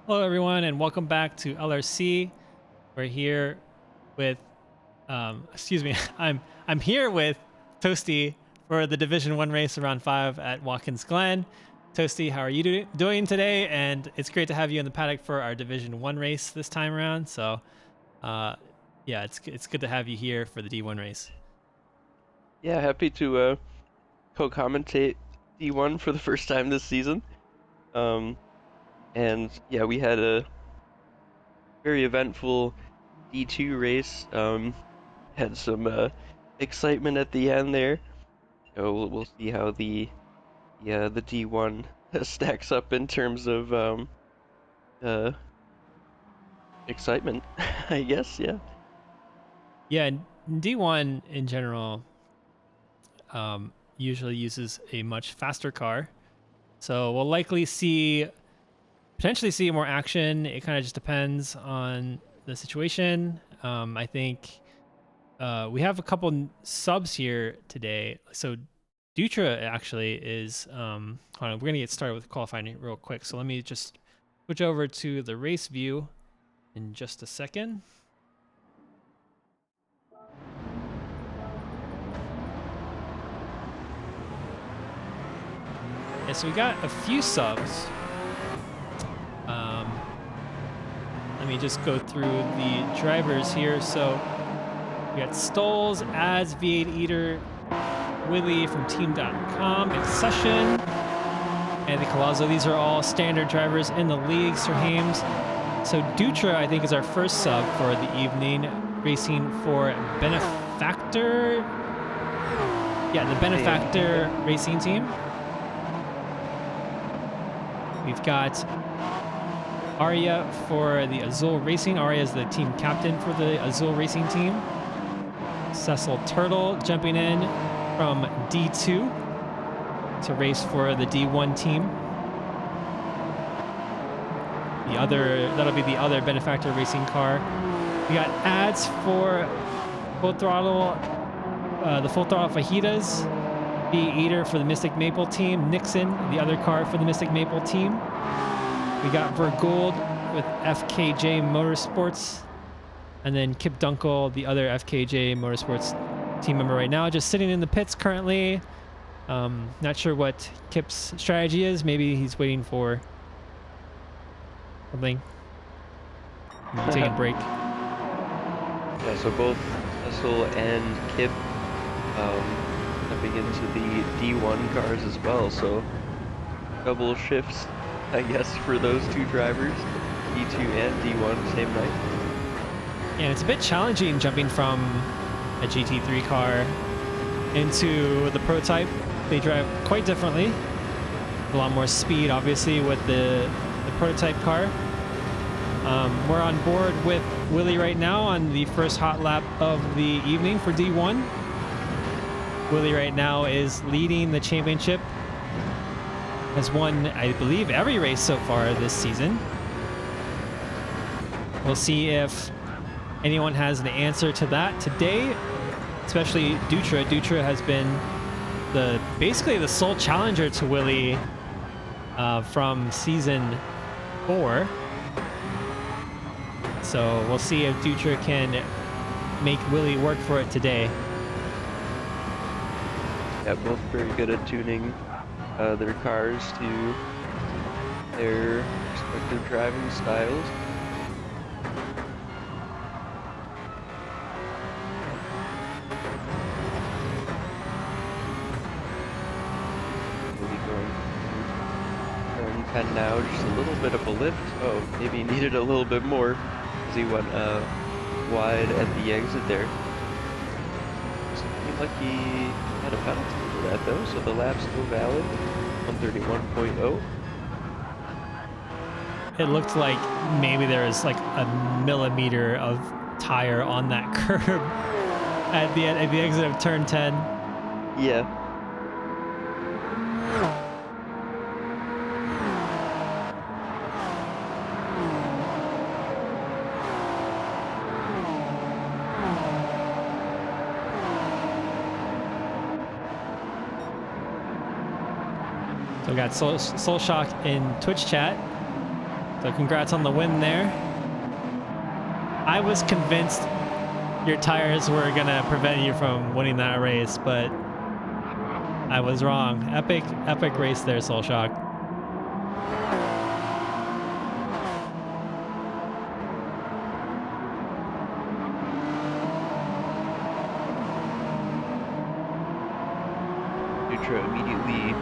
Hello, everyone, and welcome back to LRC. We're here with, excuse me, I'm here with Toasty for the Division One race around 5 at Watkins Glen. Toasty, how are you doing today? And it's great to have you in the paddock for our Division One race this time around. So, yeah, it's good to have you here for the D1 race. Yeah, happy to co-commentate D1 for the first time this season. And yeah, we had a very eventful D2 race. Had some excitement at the end there. So we'll see how the D1 stacks up in terms of uh excitement, I guess. Yeah. Yeah, D1 in general usually uses a much faster car. So we'll likely potentially see more action. It kind of just depends on the situation. I think we have a couple subs here today. So Dutra actually is, hold on, we're going to get started with qualifying real quick. So let me just switch over to the race view in just a second. Yeah, so we got a few subs. Let me just go through the drivers here. So we got Stoles, Ads, V8 Eater, Willie from Team.com, Accession, Andy Colazzo. These are all standard drivers in the league. Sir Hames. So Dutra, I think, is our first sub for the evening, racing for Benefactor. Yeah, the Benefactor racing team. We've got Arya for the Azul Racing. Arya is the team captain for the Azul Racing team. Cecil Turtle jumping in from D2 to race for the D1 team. That'll be the other Benefactor racing car. We got ads for Full Throttle, the Full Throttle Fajitas. B Eater for the Mystic Maple team. Nixon, the other car for the Mystic Maple team. We got Vergold with FKJ Motorsports. And then Kip Dunkel, the other FKJ Motorsports team member right now, just sitting in the pits currently. Not sure what Kip's strategy is. Maybe he's waiting for something. Maybe taking a break. Yeah, so both Cecil and Kip jumping into the D1 cars as well, so double shifts, I guess, for those two drivers, D2 and D1 same night. Yeah, and it's a bit challenging jumping from a GT3 car into the prototype. They drive quite differently. A lot more speed, obviously, with the prototype car. We're on board with Willie right now on the first hot lap of the evening for D1. Willie right now is leading the championship. Has won, I believe, every race so far this season. We'll see if anyone has an answer to that today, especially Dutra. Dutra has been basically the sole challenger to Willie from season 4. So we'll see if Dutra can make Willie work for it today. Yeah, both very good at tuning their cars to their respective driving styles. We'll be going turn 10 now, just a little bit of a lift. Oh, maybe needed a little bit more as he went wide at the exit there. Seemed like he had a penalty for that though, so the lap's still valid. 131.0. It looked like maybe there was like a millimeter of tire on that curb at the exit of turn 10. Yeah. So we got Soul Shock in Twitch chat. So congrats on the win there. I was convinced your tires were gonna prevent you from winning that race, but I was wrong. Epic race there, Soul Shock. Dutra immediately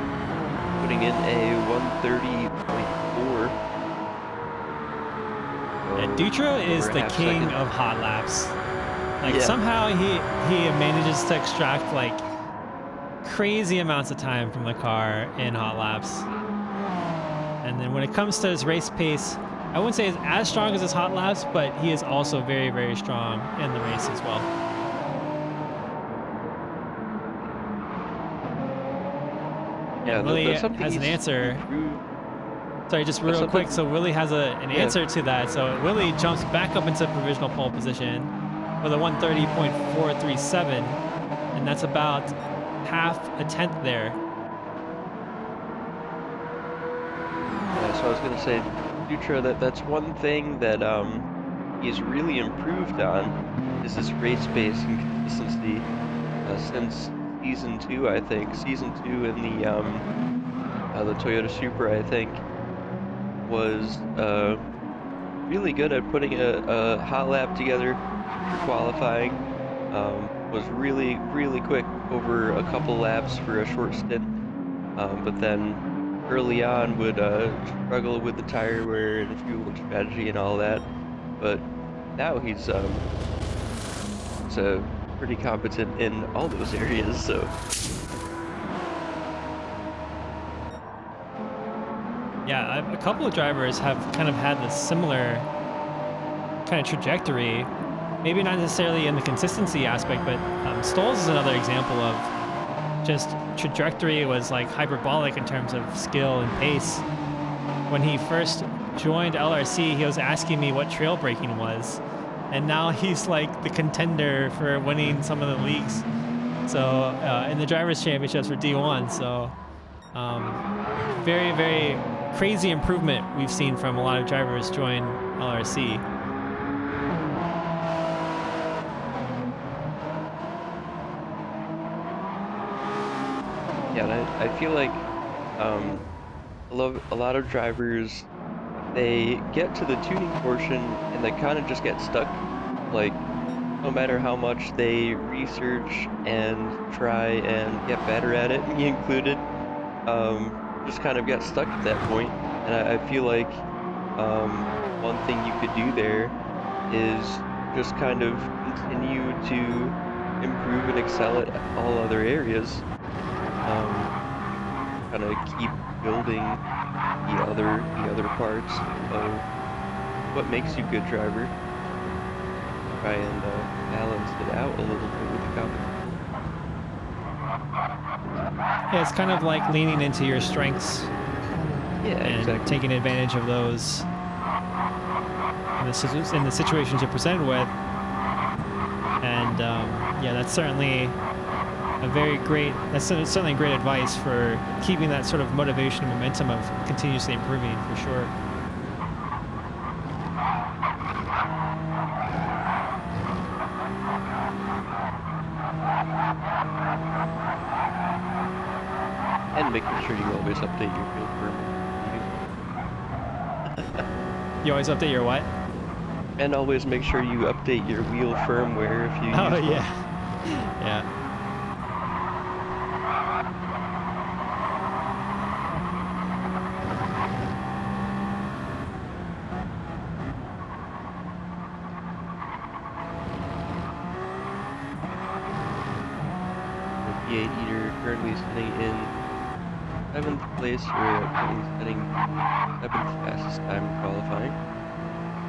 putting in a 130.4. And Dutra is over a the half king second. of hot laps. Like Yeah. somehow he manages to extract like crazy amounts of time from the car in hot laps. And then when it comes to his race pace, I wouldn't say he's as strong as his hot laps, but he is also very, very strong in the race as well. Yeah, And Willie that's something has an he's answer. improved. Sorry, just real something- quick. So Willie has an Yeah. answer to that. So Willie jumps back up into provisional pole position with a 130.437, and that's about half a tenth there. Yeah, so I was gonna say, Dutra, that's one thing that he's really improved on is his race pace and consistency since season 2, I think. Season 2 in the Toyota Supra, I think, was really good at putting a hot lap together for qualifying. Was really quick over a couple laps for a short stint, but then early on would struggle with the tire wear and fuel strategy and all that. But now he's pretty competent in all those areas. So Yeah, a couple of drivers have kind of had this similar kind of trajectory. Maybe not necessarily in the consistency aspect, but Stolz is another example of just trajectory was like hyperbolic in terms of skill and pace. When he first joined LRC, he was asking me what trail braking was, and now he's like the contender for winning some of the leagues. So in the drivers' championships for D1. So very, very crazy improvement we've seen from a lot of drivers join LRC. yeah, and I feel like a lot of drivers, they get to the tuning portion and they kind of just get stuck. Like, no matter how much they research and try and get better at it, me included, just kind of get stuck at that point. And I feel like one thing you could do there is just kind of continue to improve and excel at all other areas. Kind of keep building the other parts of what makes you a good driver. Try and balance it out a little bit with the competition. Yeah, it's kind of like leaning into your strengths Yeah, and exactly. taking advantage of those in the situations you're presented with. And yeah, that's certainly certainly great advice for keeping that sort of motivation and momentum of continuously improving, for sure. And making sure you always update your field firmware. You always update your what? And always make sure you update your wheel firmware if you use Oh one. yeah, yeah. V8 Eater currently sitting in 7th place, or currently sitting 7th fastest time in qualifying.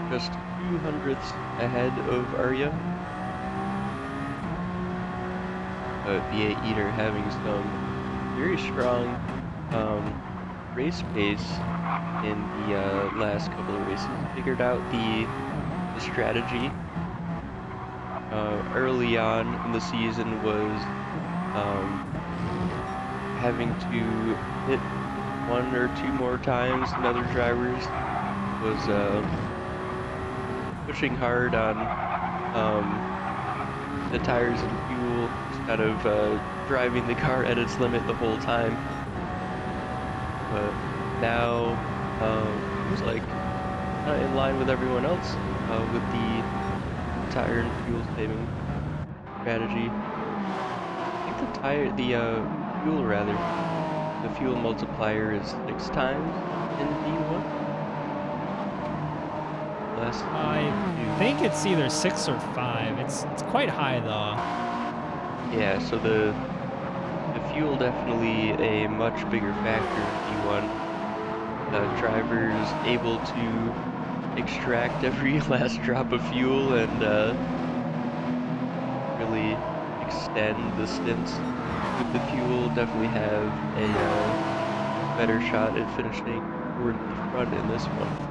Just 200ths ahead of Arya. V8 Eater having some very strong race pace in the last couple of races. Figured out the strategy early on in the season was having to hit one or two more times than other drivers was pushing hard on the tires and fuel, just kind of driving the car at its limit the whole time. But now seems like in line with everyone else with the tire and fuel saving strategy. I think the fuel rather, the fuel multiplier is 6 times in D1. Last I think it's either 6 or 5. It's quite high though. Yeah, so the fuel definitely a much bigger factor in D1. Drivers able to extract every last drop of fuel and really extend the stints with the fuel. Definitely have a better shot at finishing toward the front in this one.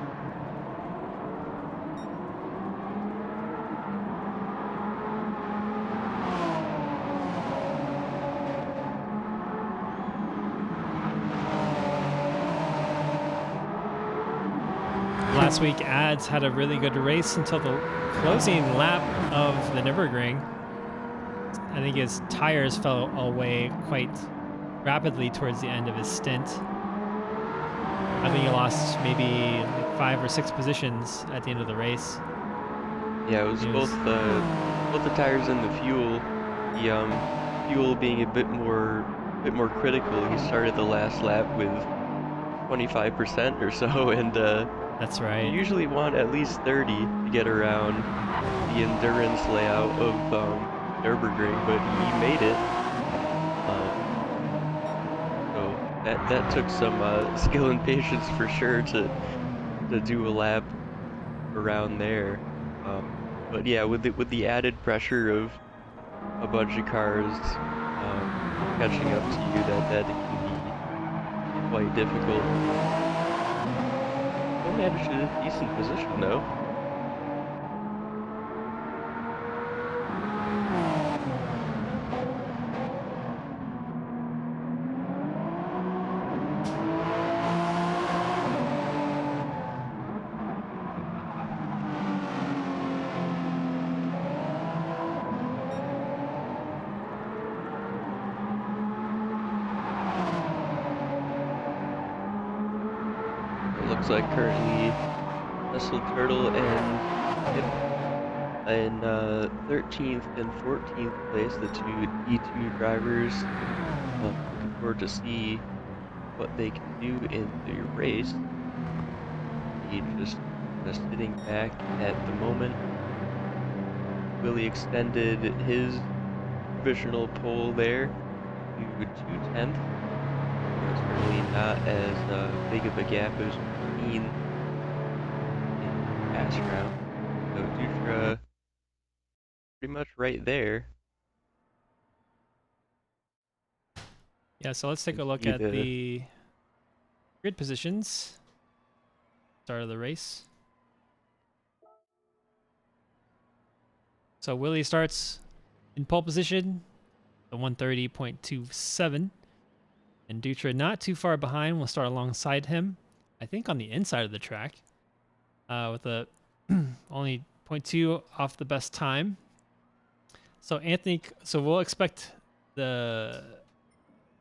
Last week, Ads had a really good race until the closing lap of the Nürburgring. I think his tires fell away quite rapidly towards the end of his stint. I think he lost maybe like 5 or 6 positions at the end of the race. Yeah, it was both the tires and the fuel. The fuel being a bit more critical. He started the last lap with 25% or so, and That's you right. usually want at least 30 to get around the endurance layout of Nürburgring, but he made it. So that took some skill and patience for sure to do a lap around there. But yeah, with the added pressure of a bunch of cars catching up to you, that can be quite difficult. Still managed a decent position though. It looks like currently Nestle Turtle and Hip in 13th and 14th place, the two D2 drivers. Looking forward to see what they can do in the race. He just sitting back at the moment. Willie extended his provisional pole there to 2/10. Certainly not as big of a gap as we've seen in past rounds. So Dutra pretty much right there. Yeah, so let's take You a look see at the the grid positions. Start of the race. So Willie starts in pole position, the 130.27. And Dutra not too far behind will start alongside him, I think on the inside of the track, with a only 0.2 off the best time. So so we'll expect a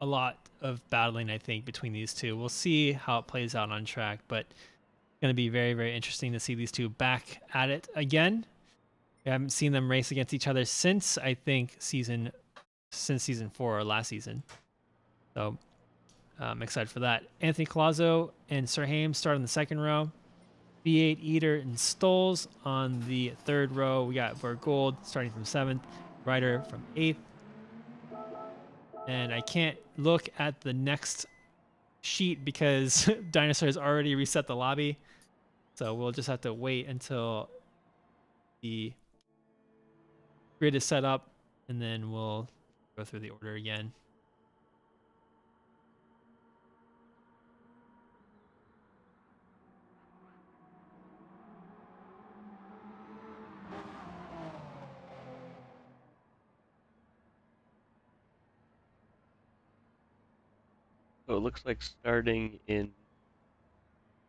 lot of battling, I think, between these two. We'll see how it plays out on track, but it's going to be very, very interesting to see these two back at it again. We haven't seen them race against each other since, I think, season 4 or last season. So I'm excited for that. Anthony Colazo and Sir Hames start on the second row. V8 Eater and Stoles on the third row. We got Vergold starting from 7th, Ryder from 8th. And I can't look at the next sheet because Dinosaur has already reset the lobby. So we'll just have to wait until the grid is set up and then we'll go through the order again. So it looks like starting in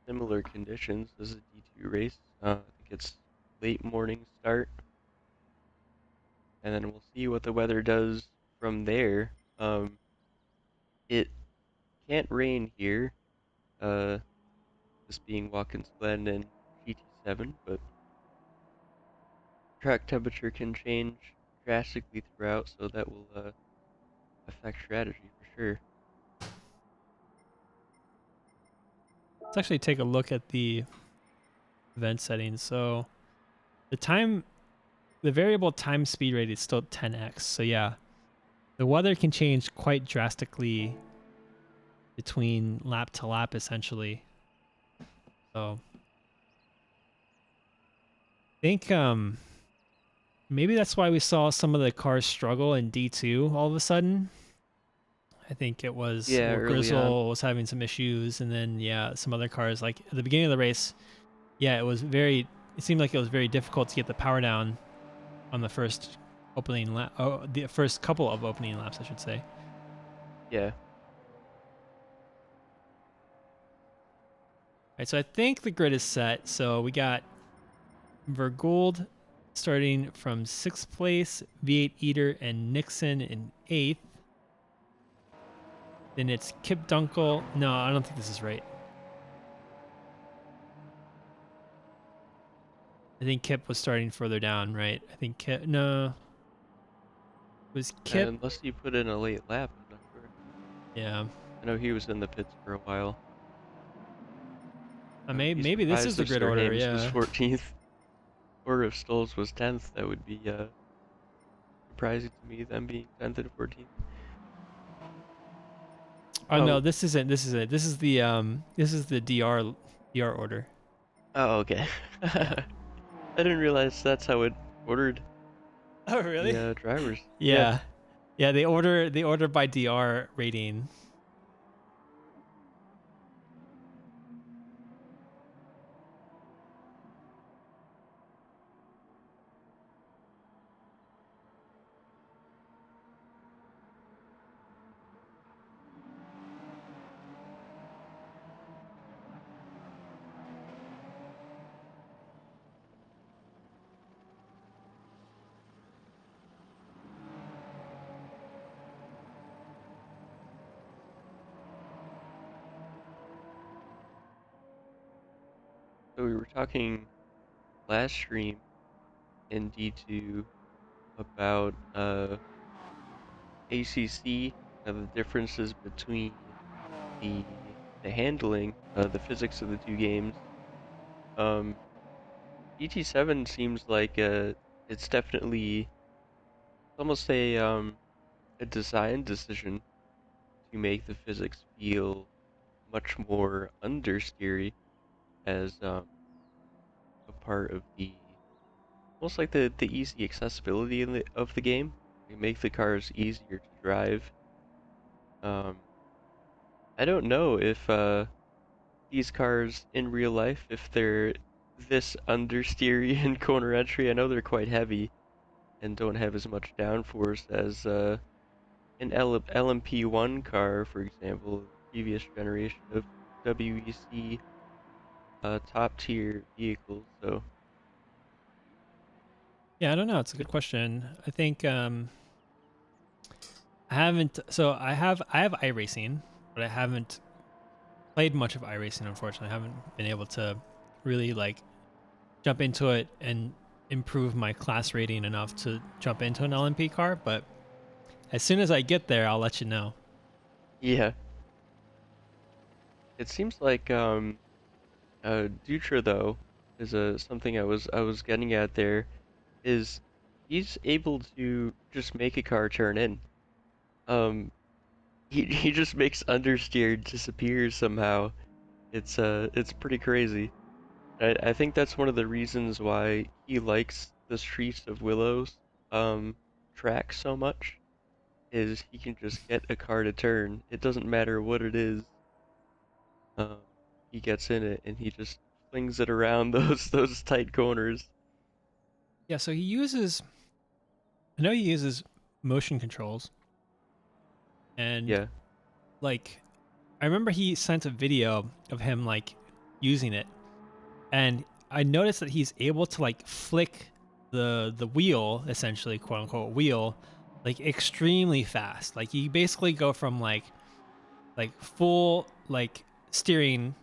similar conditions as a D2 race. I think it's late morning start, and then we'll see what the weather does from there. It can't rain here, uh, this being Watkins Glen and GT7, but track temperature can change drastically throughout, so that will affect strategy for sure. Let's actually take a look at the event settings. So the variable time speed rate is still 10x. So yeah, the weather can change quite drastically between lap to lap, essentially. So I think maybe that's why we saw some of the cars struggle in D2 all of a sudden. I think it was, Yeah, well, early on. Grizzle was having some issues, and then yeah, some other cars, like at the beginning of the race, yeah, it seemed like it was very difficult to get the power down on the first opening lap, the first couple of opening laps, I should say. Yeah, Right, so I think the grid is set. So we got Vergold starting from 6th place, V8 Eater and Nixon in 8th. Then it's Kip Dunkel. No, I don't think this is right. I think Kip was starting further down, right? I think Kip, no, was Kip? unless you put in a late lap, I'm not sure. Yeah, I know he was in the pits for a while. I would be maybe this is surprised the if grid Sir order. Hames was Yeah. 14th or if Stoles was 10th. That would be surprising to me, them being 10th and 14th. Oh no, Oh, this isn't. This is it. This is the DR order. oh, okay. Yeah. I didn't realize that's how it ordered Oh the really? drivers. Yeah. Yeah. Yeah, they order by DR rating. So we were talking last stream in D2 about ACC, the differences between the handling, the physics of the two games. Um, ET7 seems like it's definitely almost a design decision to make the physics feel much more understeery as a part of the almost like the easy accessibility of the game. They make the cars easier to drive. Um, I don't know if these cars in real life, if they're this understeery in corner entry. I know they're quite heavy and don't have as much downforce as an LMP1 car, for example, the previous generation of WEC top tier vehicles. So Yeah, I don't know. It's a good question. I think I haven't. So I have iRacing, but I haven't played much of iRacing. Unfortunately, I haven't been able to really like jump into it and improve my class rating enough to jump into an LMP car. But as soon as I get there, I'll let you know. yeah, it seems like Dutra though is something I was getting at there is he's able to just make a car turn in. Um, he just makes understeer disappear somehow. It's pretty crazy. I think that's one of the reasons why he likes the Streets of Willows um track so much is he can just get a car to turn. It doesn't matter what it is. Um, he gets in it and he just flings it around those tight corners. Yeah. So he uses. I know he uses motion controls, and Yeah. like I remember he sent a video of him like using it. And I noticed that he's able to like flick the wheel, essentially, quote unquote wheel, like extremely fast. Like you basically go from like full like steering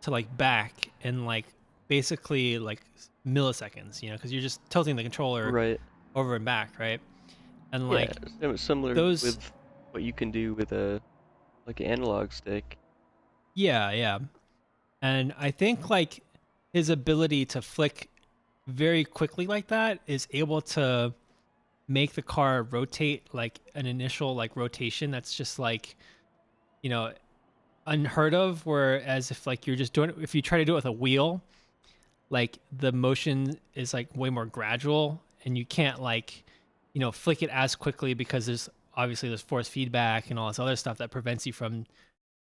to like back in like basically like milliseconds, you know, because you're just tilting the controller Right. over and back, right? And Yeah, like similar those, with what you can do with a like an analog stick. yeah. And I think like his ability to flick very quickly like that is able to make the car rotate like an initial like rotation that's just like, you know, unheard of. Whereas if like you're just doing it, if you try to do it with a wheel, like the motion is like way more gradual and you can't like, you know, flick it as quickly because there's force feedback and all this other stuff that prevents you from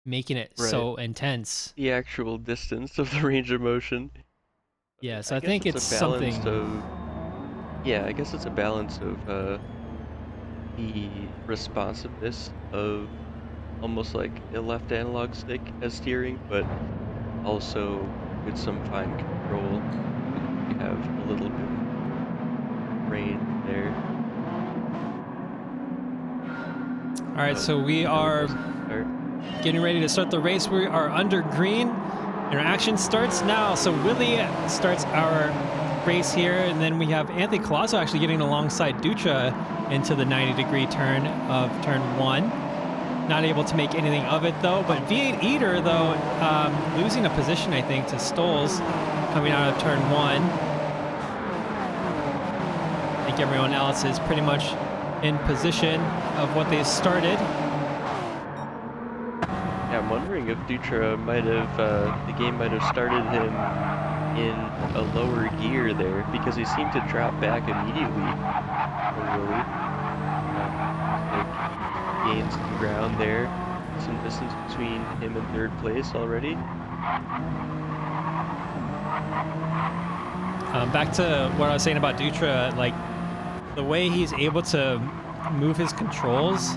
making it Right. so intense. The actual distance of the range of motion. Yeah, so I I guess think it's it's a balance something. of yeah, I guess it's a balance of the responsiveness of almost like a left analog stick as steering, but also with some fine control. You have a little bit of range there. All right, Oh, so we now it are doesn't start. getting ready to start the race. We are under green. Interaction starts now. So Willie starts our race here, and then we have Anthony Colasso actually getting alongside Dutra into the 90-degree turn of turn 1. Not able to make anything of it though, but V8 Eater though, losing a position I think to Stoles coming out of turn 1. I think everyone else is pretty much in position of what they started. Yeah, I'm wondering if Dutra might have, the game might have started him in a lower gear there, because he seemed to drop back immediately for Willie. Like, gained some ground there, some distance between him and third place already. Back to what I was saying about Dutra, like the way he's able to move his controls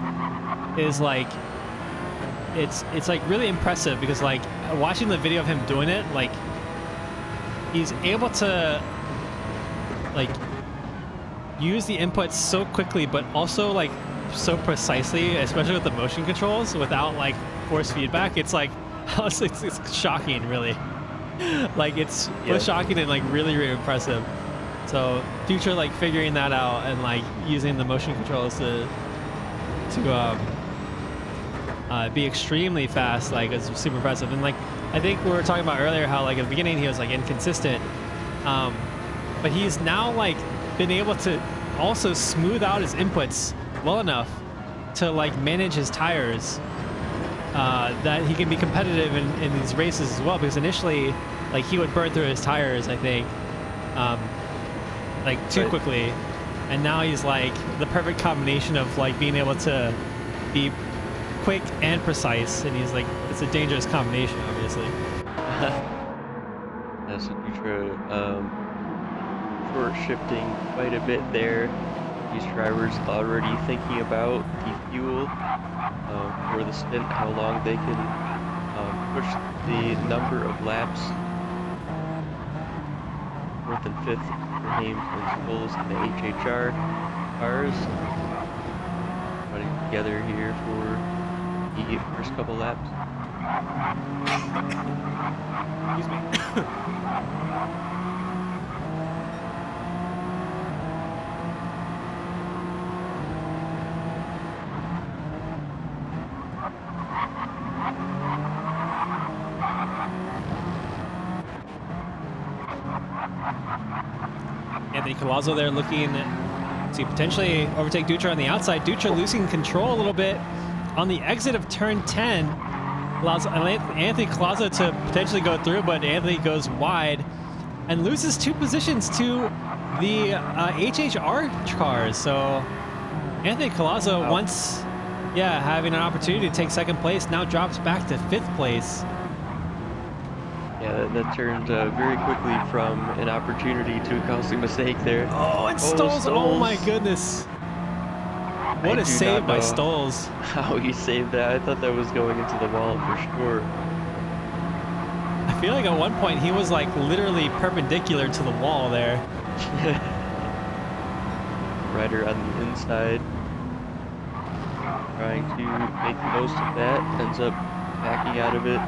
is like it's like really impressive, because like watching the video of him doing it, like he's able to like use the inputs so quickly but also like so precisely, especially with the motion controls without like force feedback. It's like honestly it's shocking, really. Like it's both shocking and like really impressive. So Dutra like figuring that out and like using the motion controls to be extremely fast, like it's super impressive. And like I think we were talking about earlier how like at the beginning he was like inconsistent, but he's now like been able to also smooth out his inputs well enough to like manage his tires, that he can be competitive in these races as well. Because initially like he would burn through his tires, I think, like too quickly, and now he's like the perfect combination of like being able to be quick and precise, and he's like, it's a dangerous combination, obviously. Yeah, so Dutra, short shifting quite a bit there. These drivers already thinking about the fuel for the stint, how long they can push the number of laps. Fourth and fifth for Hames and Stoles in the HHR cars. Running together here for the first couple laps. Excuse me. Anthony Colasso there looking to potentially overtake Dutra on the outside. Dutra losing control a little bit on the exit of turn 10. Allows Anthony Colasso to potentially go through, but Anthony goes wide and loses 2 positions to the HHR cars. So Anthony Colasso, once having an opportunity to take 2nd place, now drops back to 5th place. Yeah, that turned very quickly from an opportunity to a costly mistake there. Oh, and Stoles. Oh my goodness. What a save by Stoles. How he saved that. I thought that was going into the wall for sure. I feel like at one point he was like literally perpendicular to the wall there. Rider on the inside, trying to make the most of that, ends up backing out of it.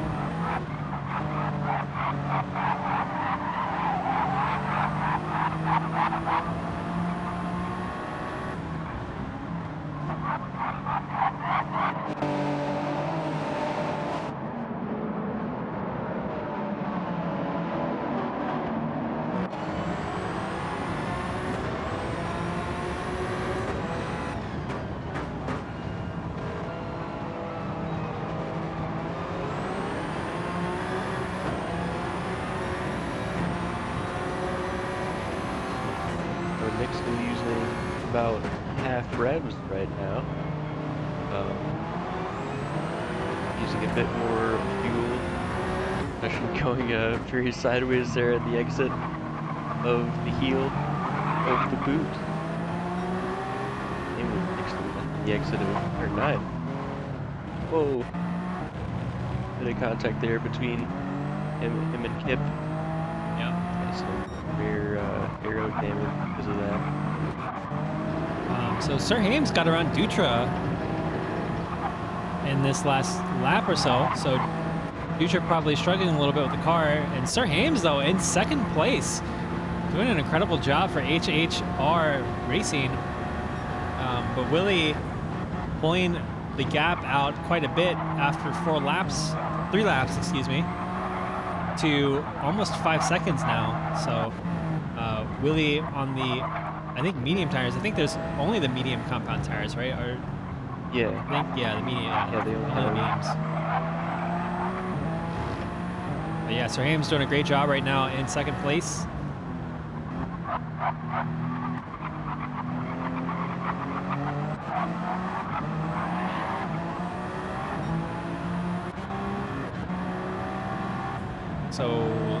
Nixon using about half revs right now. Using a bit more fuel. Actually going very sideways there at the exit of the heel of the boot. Same with Nixon at the exit of turn 9. Whoa! Bit of contact there between him and Kip. Yep. Some rare aero damage because of that. So Sir Hames got around Dutra in this last lap or so. So Dutra probably struggling a little bit with the car. And Sir Hames, though, in second place, doing an incredible job for HHR Racing. But Willie pulling the gap out quite a bit after 3 laps, excuse me, to almost 5 seconds now. So Willie on the, I think, medium tires. I think there's only the medium compound tires, right? Or Yeah. I think, yeah, the medium. Yeah, they only only the mediums. But yeah, Sir Hames doing a great job right now in second place. So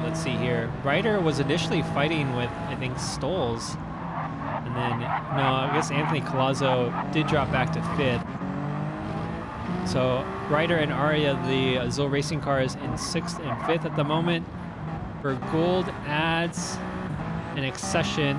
let's see here. Ryder was initially fighting with, I think, Stoles. And then, no, I guess Anthony Colazzo did drop back to 5th. So Ryder and Aria, the Azul Racing cars, in 6th and 5th at the moment. For Gold, Ads, and Accession.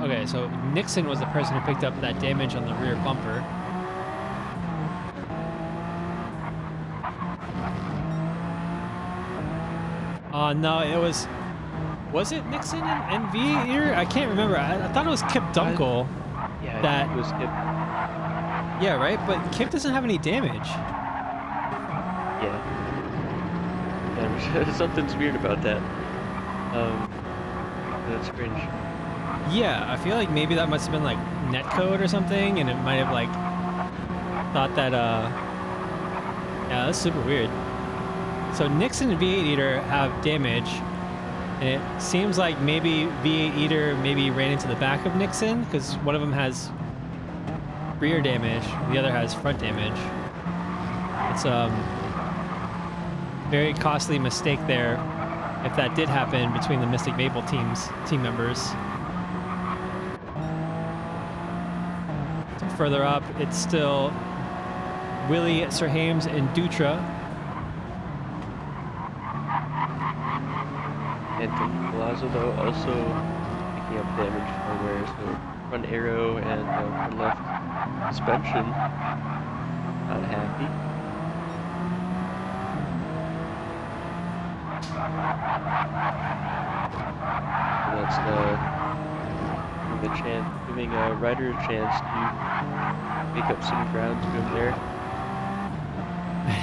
Okay, so Nixon was the person who picked up that damage on the rear bumper. No, it was it Nixon and V8? I can't remember. I thought it was Kip Dunkel. Yeah, that it was Kip. Yeah, right? But Kip doesn't have any damage. Yeah. Something's weird about that. That's cringe. Yeah, I feel like maybe that must have been like netcode or something, and it might have like thought that yeah, that's super weird. So Nixon and V8 Eater have damage, and it seems like maybe V8 Eater maybe ran into the back of Nixon because one of them has rear damage, the other has front damage. It's very costly mistake there if that did happen between the Mystic Maple team members. So further up, it's still Willie, Sir Hames, and Dutra. Anthony Palazzo, though, also picking up damage nowhere, so front arrow and front left suspension. Not happy. So that's giving a rider a chance to make up some ground to him there.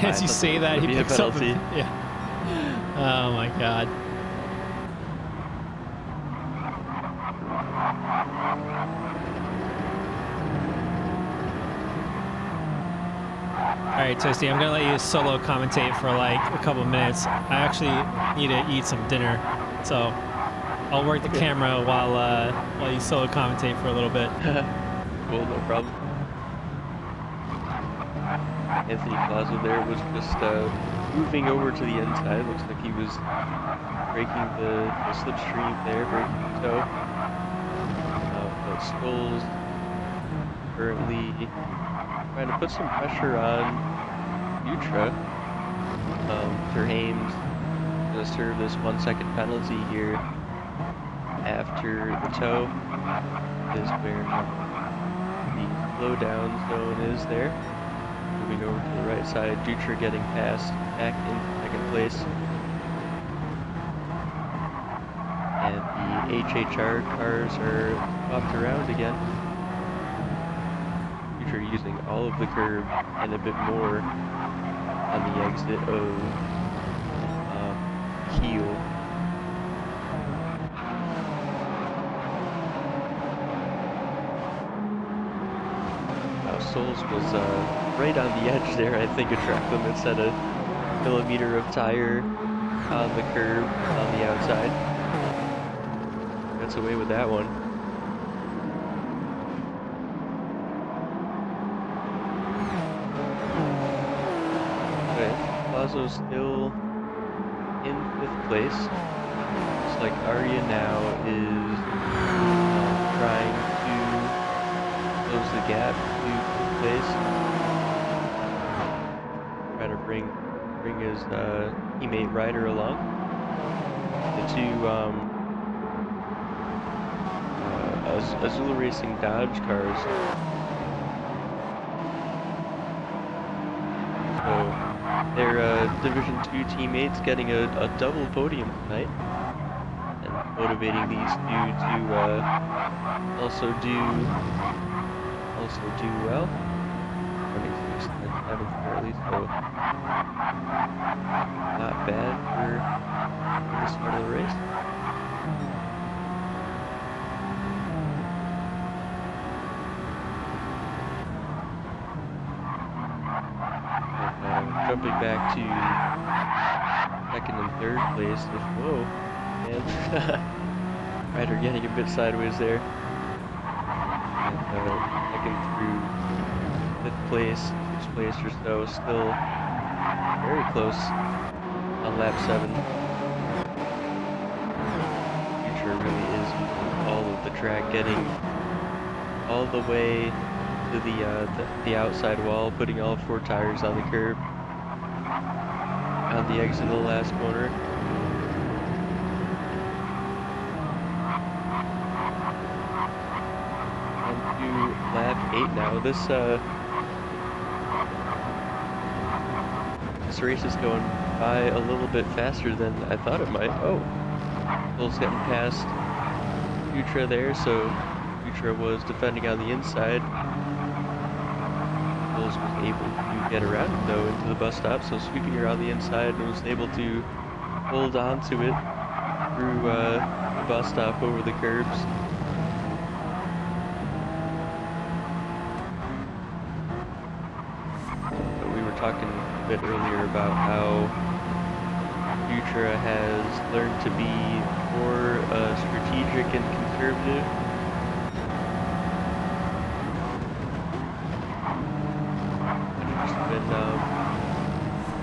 As you say that, he picks up. Yeah. Oh my God. All right, Toasty, I'm gonna let you solo commentate for like a couple minutes. I actually need to eat some dinner, so I'll work the camera while you solo commentate for a little bit. Cool, no problem. Anthony Plaza there was just moving over to the inside. Looks like he was breaking the slipstream there, breaking the toe. But Skulls currently trying to put some pressure on Dutra. Sir Hames gonna serve this 1 second penalty here after the tow is where the slowdown zone is there. Moving over to the right side, Dutra getting past back in second place. And the HHR cars are swapped around again. Dutra using all of the curb and a bit more on the exit of Heel. Souls was right on the edge there. I think a track limit said a millimeter of tire on the curb on the outside. Gets away with that one. Okay, Plazo still in 5th place. Looks like Arya now is trying to close the gap to 5th place. Trying to bring his teammate Ryder along. The two Azul Racing Dodge cars. So their Division 2 teammates getting a double podium tonight, and motivating these two to also do well. Running 6th and 7th early, so not bad for the start of the race. Jumping back to 2nd and 3rd place. Whoa, man. Ryder getting a bit sideways there. And 2nd through 5th place, 6th place or so, still very close on lap 7. Future really is all of the track, getting all the way to the outside wall, putting all 4 tires on the curb on the exit of the last corner. On to lap 8 now. This race is going by a little bit faster than I thought it might. Oh, Bull's getting past Dutra there, so Dutra was defending on the inside. Bulls was able to get around though into the bus stop, so sweeping around the inside and was able to hold on to it through the bus stop over the curbs. So we were talking a bit earlier about how Dutra has learned to be more strategic and conservative. Been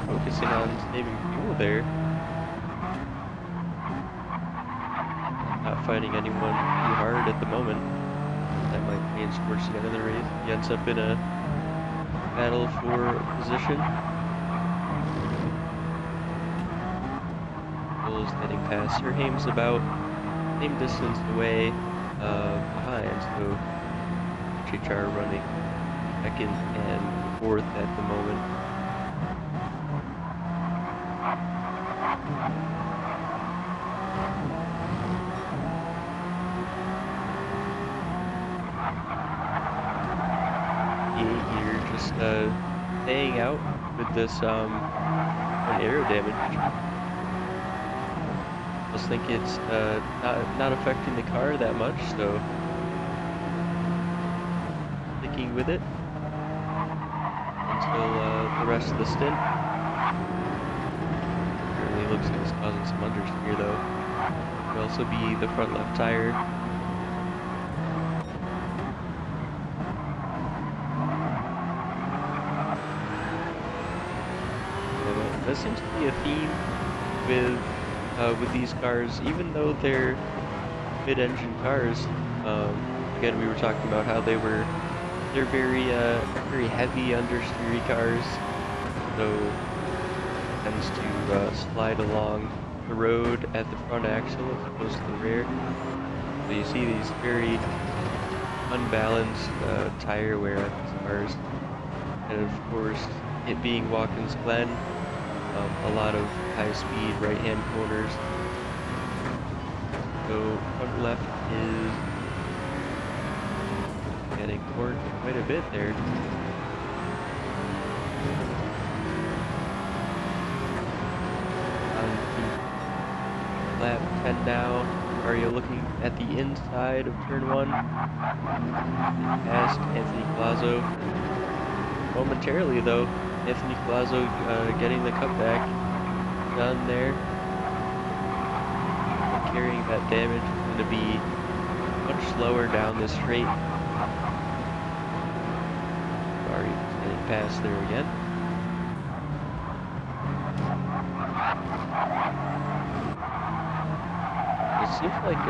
focusing on saving fuel there. Not fighting anyone too hard at the moment. That might change towards the end of the race. He ends up in a battle for position. Bull is getting past Sir Hames about same distance away behind, so HHR running 2nd and 4th at the moment. Here, just staying out with this aero damage. I just think it's not affecting the car that much, so sticking with it until the rest of the stint. Currently looks like it's causing some understeer though. Could also be the front left tire. That seems to be a theme with these cars, even though they're mid-engine cars. Again, we were talking about how they were they're very heavy understeery cars, so it tends to slide along the road at the front axle as opposed to the rear. So you see these very unbalanced tire wear on these cars, and of course, it being Watkins Glen, a lot of high-speed right-hand corners. So front left is getting corked quite a bit there. On to lap 10 now. Are you looking at the inside of turn 1? Past Anthony Palazzo. Momentarily though, Anthony Palazzo getting the cutback done there. Carrying that damage is going to be much slower down the straight. Sorry, getting past there again. It seems like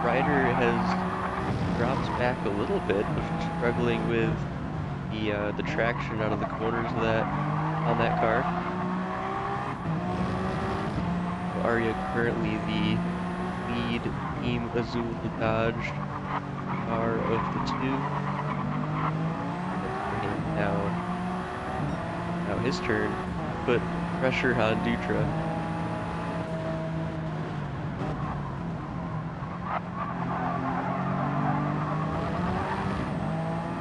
Ryder has dropped back a little bit, struggling with the traction out of the corners of that on that car. Arya currently the lead Team Azul Dodge car of the two. Now his turn. Put pressure on Dutra.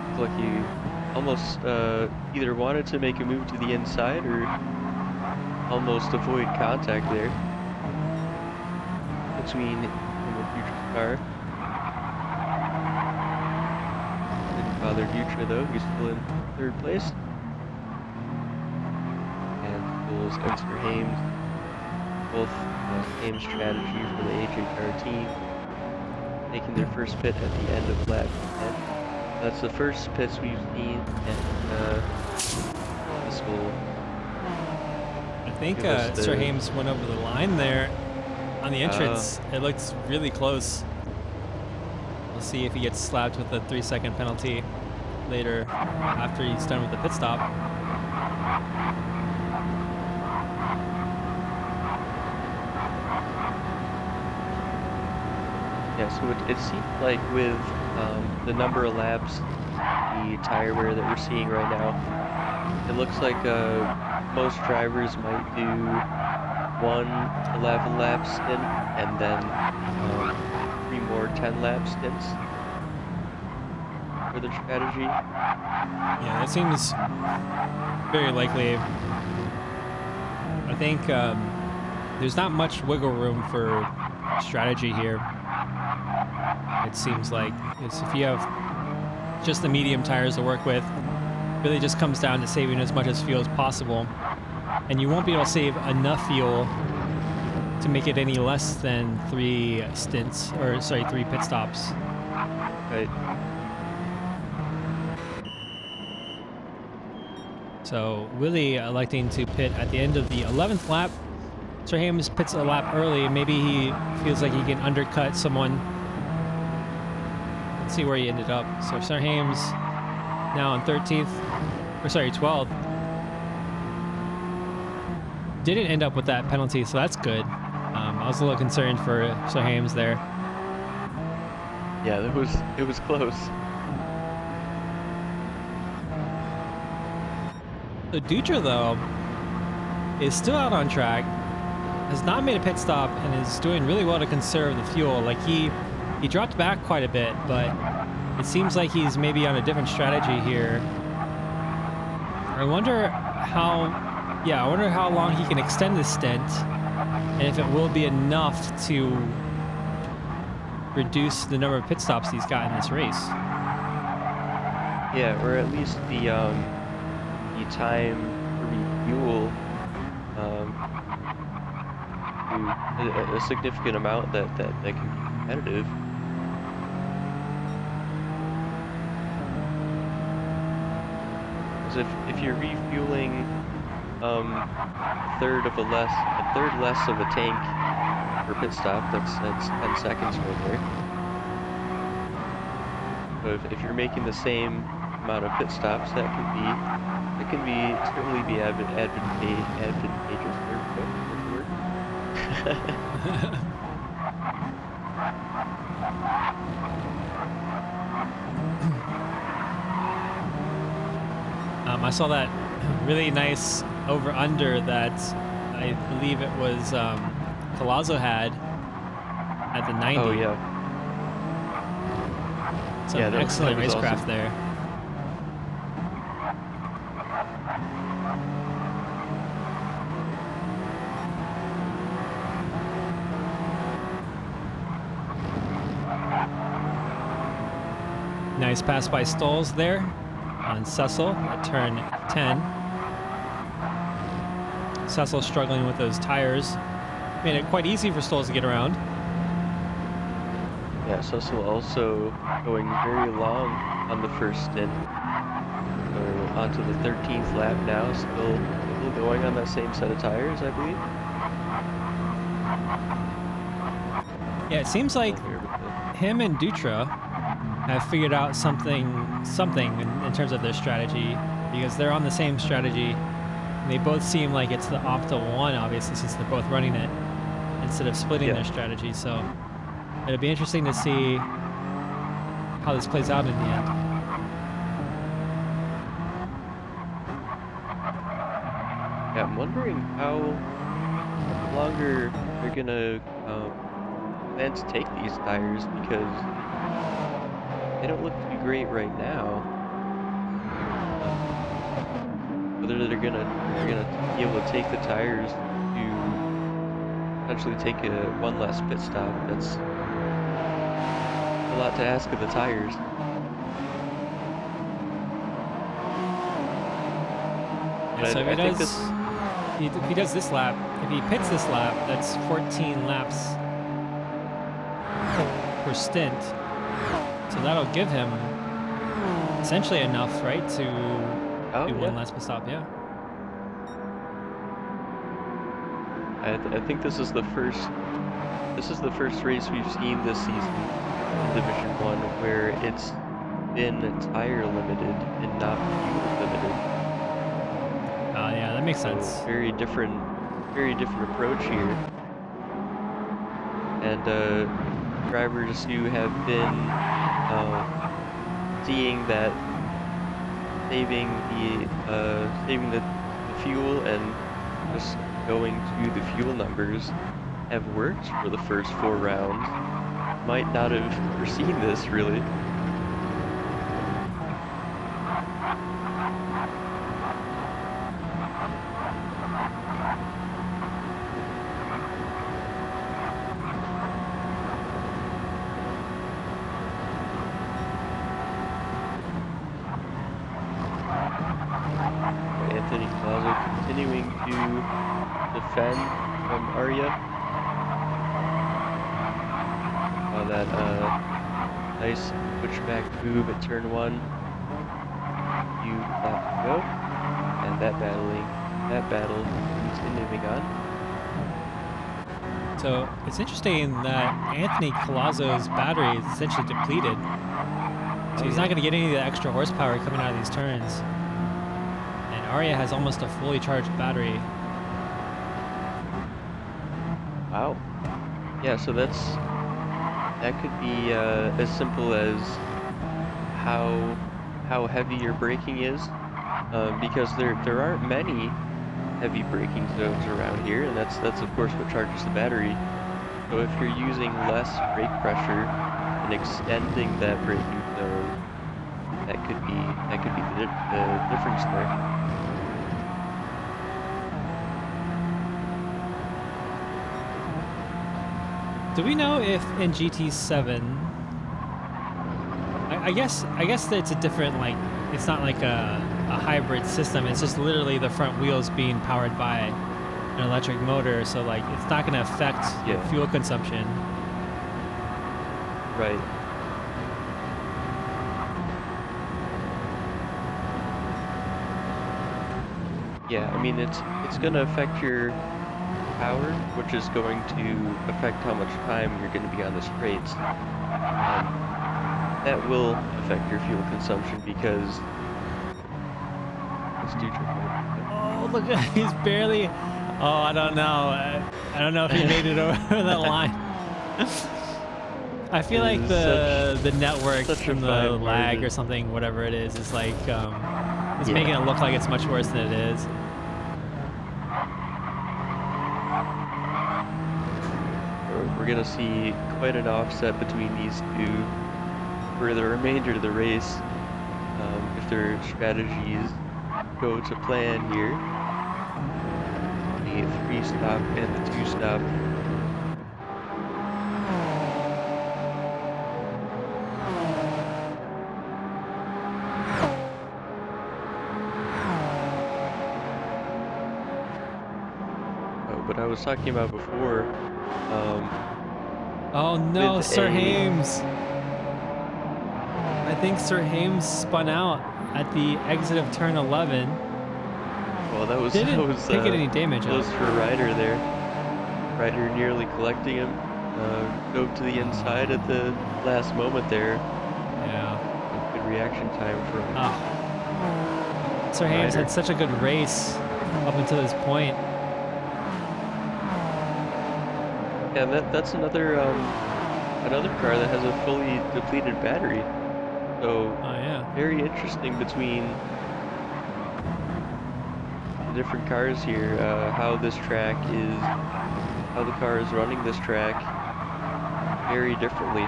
Looks like he almost either wanted to make a move to the inside or almost avoid contact there between him and Dutra's car. Didn't bother Dutra though, he's still in 3rd place. And pulls Enter Hames, both Hames' strategy for the AJ car team, making their first pit at the end of lap 10. That's the first pits we've seen, and this will... I think Sir Hames went over the line there on the entrance. It looks really close. We'll see if he gets slapped with a 3-second penalty later after he's done with the pit stop. Yeah, so it seems like with the number of laps, the tire wear that we're seeing right now, it looks like most drivers might do 1 11-lap stint and then 3 more 10-lap stints for the strategy. Yeah, that seems very likely. I think there's not much wiggle room for strategy here. It seems like if you have just the medium tires to work with, it really just comes down to saving as much as fuel as possible. And you won't be able to save enough fuel to make it any less than 3 stints, or sorry, 3 pit stops. Right. So Willie electing to pit at the end of the 11th lap. Sir Hames pits a lap early. Maybe he feels like he can undercut someone. Let's see where he ended up. So Sir Hames now on 13th, or sorry, 12th. Didn't end up with that penalty, so that's good. I was a little concerned for Sir Hames there. Yeah, it was close. So Dutra, though, is still out on track, has not made a pit stop, and is doing really well to conserve the fuel. Like he dropped back quite a bit, but it seems like he's maybe on a different strategy here. I wonder how long he can extend this stint, and if it will be enough to reduce the number of pit stops he's got in this race. Yeah, or at least the time to refuel to a significant amount that can be competitive. Because if you're refueling a third less of a tank per pit stop, that's 10 seconds right there. But if you're making the same amount of pit stops, that can be certainly be advantageous. There we go. There's the word. I saw that really nice over under that I believe it was Palazzo had at the 90. Oh yeah, Some yeah, excellent that was racecraft awesome. there. Nice pass by Stolz there on Cecil at turn 10. Cecil struggling with those tires. Made it quite easy for Stolz to get around. Yeah, Cecil also going very long on the first stint. So onto the 13th lap now, still going on that same set of tires, I believe. Yeah, it seems like him and Dutra have figured out something in terms of their strategy, because they're on the same strategy. And they both seem like it's the optimal one, obviously, since they're both running it instead of splitting their strategy. So it'll be interesting to see how this plays out in the end. Yeah, I'm wondering how longer they're gonna plan to take these tires, because they don't look too great right now. Whether they're gonna be able to take the tires to potentially take one last pit stop, that's a lot to ask of the tires. Yeah, so if he does this lap, if he pits this lap, that's 14 laps per stint. So that'll give him essentially enough, right, to do one last pit stop. Yeah. I think this is the first race we've seen this season in Division 1 where it's been tire limited and not fuel limited. Yeah, that makes sense. Very different approach here. And drivers who have been seeing that saving the fuel and just going to the fuel numbers have worked for the first 4 rounds might not have foreseen this, really. Anthony Palazzo continuing to defend from Arya. On that nice switchback move at turn 1. You left to go. And that battle continuing on. So it's interesting that Anthony Palazzo's battery is essentially depleted. So he's not going to get any of the extra horsepower coming out of these turns. And Arya has almost a fully charged battery. Wow. Yeah, so that could be as simple as how heavy your braking is, because there aren't many heavy braking zones around here, and that's of course what charges the battery. So if you're using less brake pressure and extending that braking zone, that could be the difference there. Do we know if in GT7, I guess that it's a different, like, it's not like a hybrid system. It's just literally the front wheels being powered by an electric motor. So like, it's not going to affect your fuel consumption. Right. Yeah, I mean it's going to affect your power, which is going to affect how much time you're going to be on the straights. that will affect your fuel consumption because it's due to Oh, look at he's barely. Oh, I don't know. I don't know if he made it over that line. I feel it like is the network such a and the fine lag or margin. something, whatever it is like it's making it Yeah. look like it's much worse than it is. We're gonna see quite an offset between these two for the remainder of the race, if their strategies go to plan here. The 3-stop and the 2-stop. What I was talking about before, Oh no, with Sir a Hames. I think Sir Hames spun out at the exit of turn 11. well, that was Didn't pick any damage up. close for Ryder there. Ryder nearly collecting him. Dove to the inside at the last moment there. Yeah. Good reaction time from Sir Hames Ryder. had such a good race up until this point. Yeah, and that's another car that has a fully depleted battery. So Oh yeah. very interesting between the different cars here, how the car is running this track very differently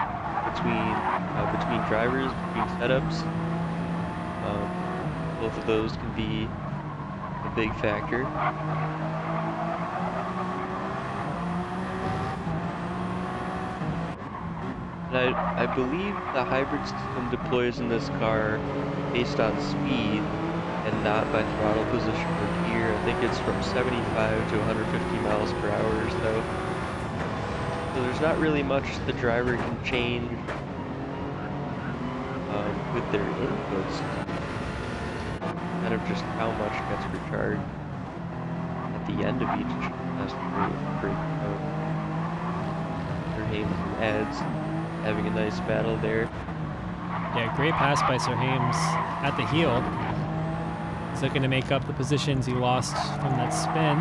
between drivers, between setups. Both of those can be a big factor. And I believe the hybrid system deploys in this car based on speed and not by throttle position or gear. I think it's from 75 to 150 miles per hour or so. So there's not really much the driver can change with their inputs. Kind of just how much gets recharged at the end of each test break. Sir Hames and Eds having a nice battle there. Yeah, great pass by Sir Hames at the heel. He's looking to make up the positions he lost from that spin.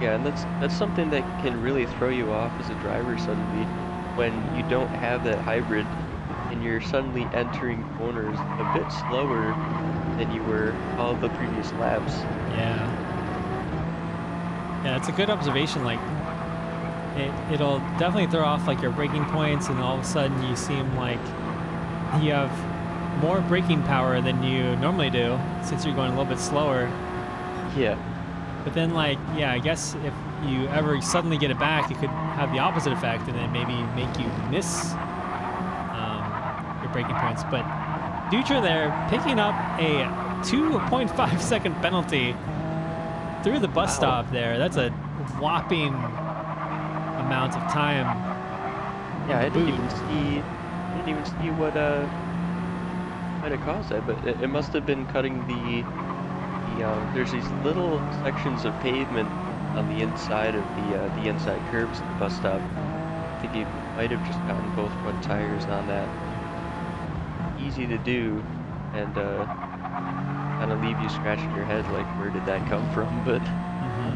Yeah, and that's something that can really throw you off as a driver suddenly when you don't have that hybrid and you're suddenly entering corners a bit slower than you were all the previous laps. Yeah. Yeah, it's a good observation. Like, it'll definitely throw off like your braking points, and all of a sudden you seem like you have more braking power than you normally do since you're going a little bit slower. Yeah. But then, like, yeah, I guess if you ever suddenly get it back, it could have the opposite effect and then maybe make you miss your braking points. But Dutra there picking up a 2.5 second penalty through the bus stop there. That's a whopping amount of time. Yeah, I didn't even see what might have caused that, but it must have been cutting there's these little sections of pavement on the inside of the inside curbs at the bus stop. I think he might have just gotten both front tires on that. Easy to do, and kind of leave you scratching your head like, where did that come from? But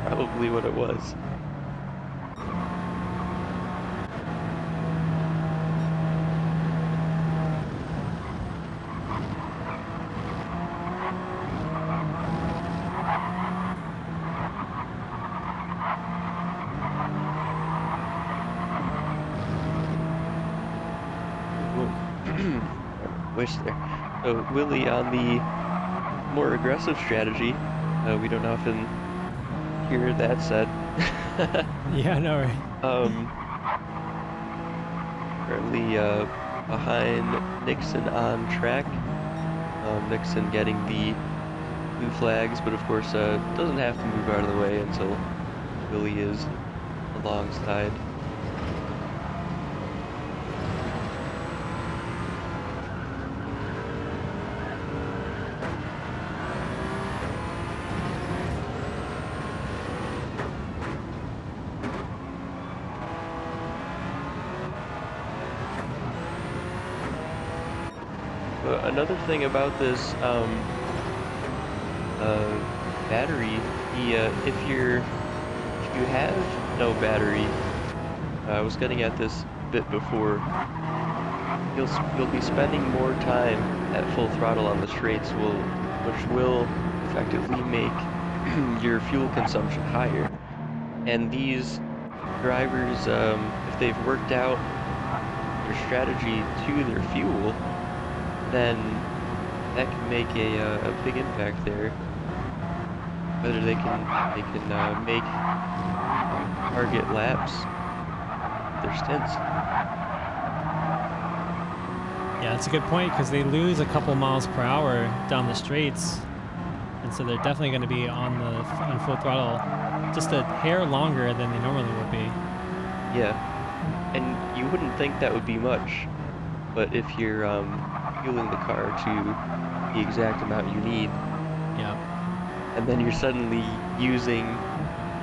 probably what it was. Wish there. So Willie on the more aggressive strategy. We don't often hear that said. Yeah, I know, right? Currently behind Nixon on track. Nixon getting the blue flags, but of course doesn't have to move out of the way until Willie is alongside. Another thing about this battery, if you have no battery, I was getting at this a bit before. You'll be spending more time at full throttle on the straights, which will effectively make your fuel consumption higher. And these drivers, if they've worked out their strategy to their fuel, then that can make a big impact there. Whether they can make target laps their stints. Yeah, that's a good point because they lose a couple miles per hour down the straights, and so they're definitely going to be on full throttle just a hair longer than they normally would be. Yeah, and you wouldn't think that would be much, but if you're fueling the car to the exact amount you need, Yeah. and then you're suddenly using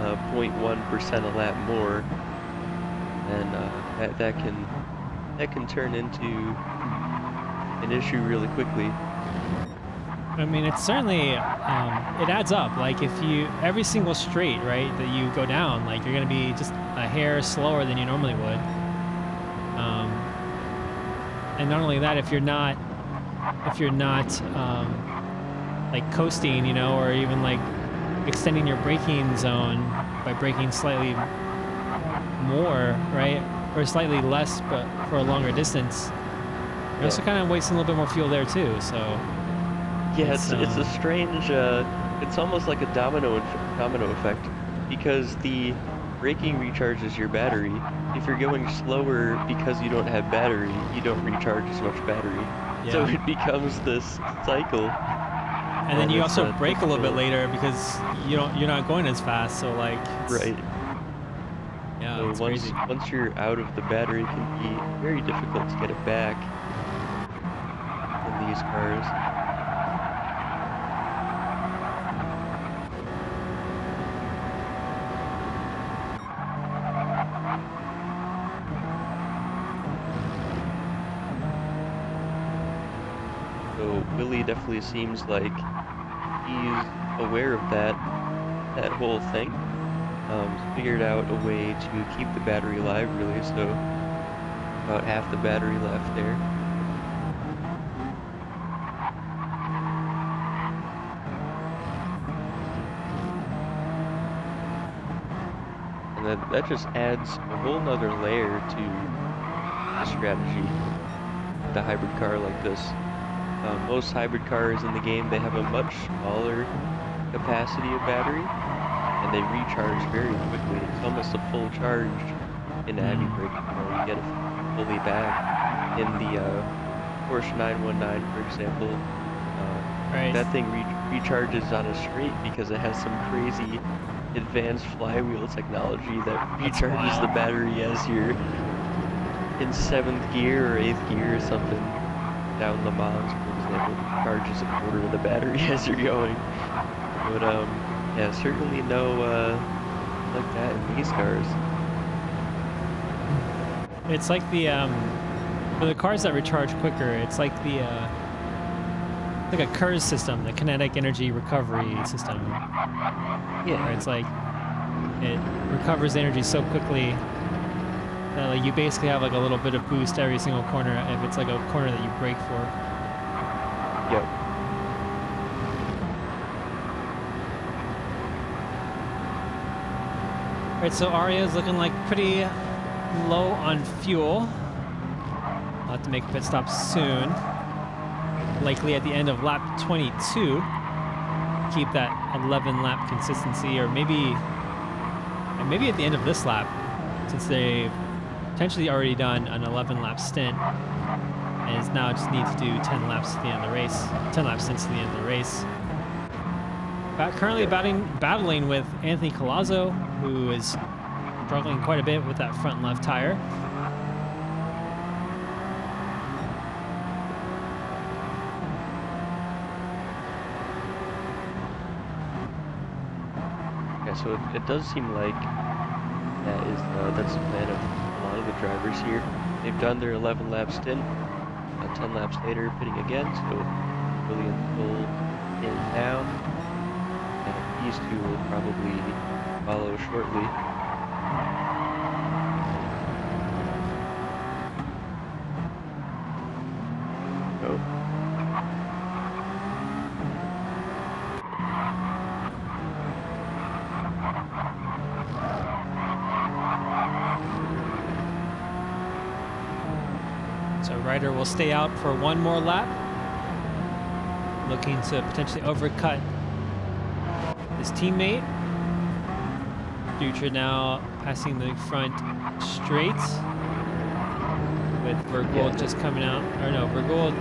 0.1% a lap more, then that can turn into an issue really quickly. I mean, it's certainly it adds up. Like if you every single straight, right, that you go down, like you're going to be just a hair slower than you normally would. And not only that, if you're not like coasting, you know, or even like extending your braking zone by braking slightly more, right, or slightly less, but for a longer distance, you're also kind of wasting a little bit more fuel there too. So yeah, it's a strange. It's almost like a domino effect, because the braking recharges your battery. If you're going slower because you don't have battery, you don't recharge as much battery. Yeah. So it becomes this cycle. And then you also brake a little bit later because you're not going as fast. So like right. Yeah, So it's crazy. once you're out of the battery, it can be very difficult to get it back in these cars. So Willie definitely seems like he's aware of that whole thing. He's figured out a way to keep the battery alive, really, so about half the battery left there. And that just adds a whole nother layer to the strategy, the hybrid car like this. Most hybrid cars in the game, they have a much smaller capacity of battery, and they recharge very quickly. It's almost a full charge in a heavy brake. You get it fully back. In the Porsche 919, for example, Right. that thing recharges on a straight because it has some crazy advanced flywheel technology that recharges the battery as you're in 7th gear or 8th gear or something. Down Le Mans, for example, charges a quarter of the battery as you're going. But yeah, certainly no like that in these cars. It's like the for the cars that recharge quicker, it's like the like a KERS system, the kinetic energy recovery system. Yeah. Where it's like it recovers energy so quickly that like you basically have like a little bit of boost every single corner if it's like a corner that you brake for. Yep. Right, so Aria's looking like pretty low on fuel. I'll have to make a pit stop soon. Likely at the end of lap 22. Keep that 11 lap consistency, or maybe at the end of this lap, since they've potentially already done an 11 lap stint and is now just need to do 10 laps to the end of the race, 10 lap stints to the end of the race. Currently battling with Anthony Colazzo, who is struggling quite a bit with that front left tire. Yeah, so it does seem like that's the plan of a lot of the drivers here. They've done their 11 lap stint, 10 laps later, pitting again. So Willie and Stoll in now, and these two will probably follow shortly. Oh. So Ryder will stay out for one more lap, looking to potentially overcut his teammate. Dutra now passing the front straight, with Vergold just coming out. Or no, Vergold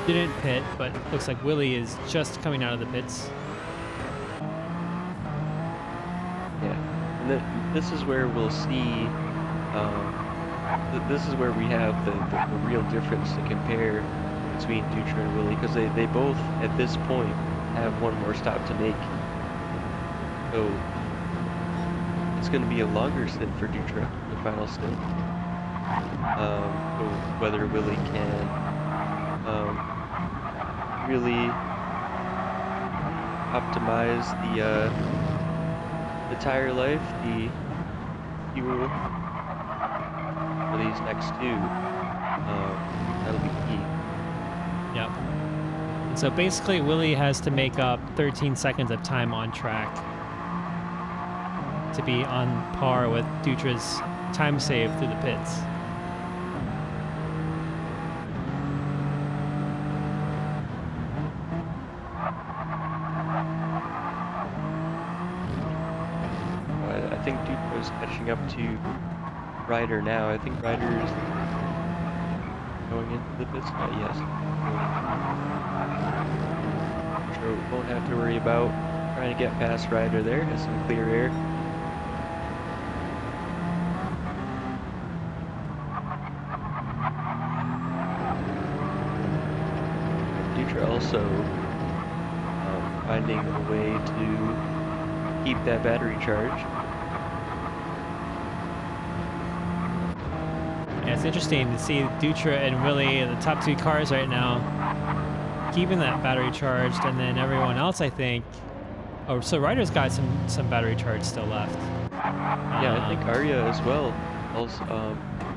didn't pit, but looks like Willie is just coming out of the pits. Yeah, and this is where we'll see. This is where we have the real difference to compare between Dutra and Willie, because they both at this point have one more stop to make. So it's going to be a longer stint for Dutra, the final stint. So whether Willie can really optimize the tire life, the fuel for these next two, that'll be key. Yep. And so basically, Willie has to make up 13 seconds of time on track to be on par with Dutra's time save through the pits. I think Dutra's catching up to Ryder now. I think Ryder is going into the pits. Not yet. So won't have to worry about trying to get past Ryder there. Has some clear air. Dutra also finding a way to keep that battery charged. Yeah, it's interesting to see Dutra and Willie, the top two cars right now, keeping that battery charged, and then everyone else, I think. Oh, so Ryder's got some battery charge still left. Yeah, I think Arya as well. Also,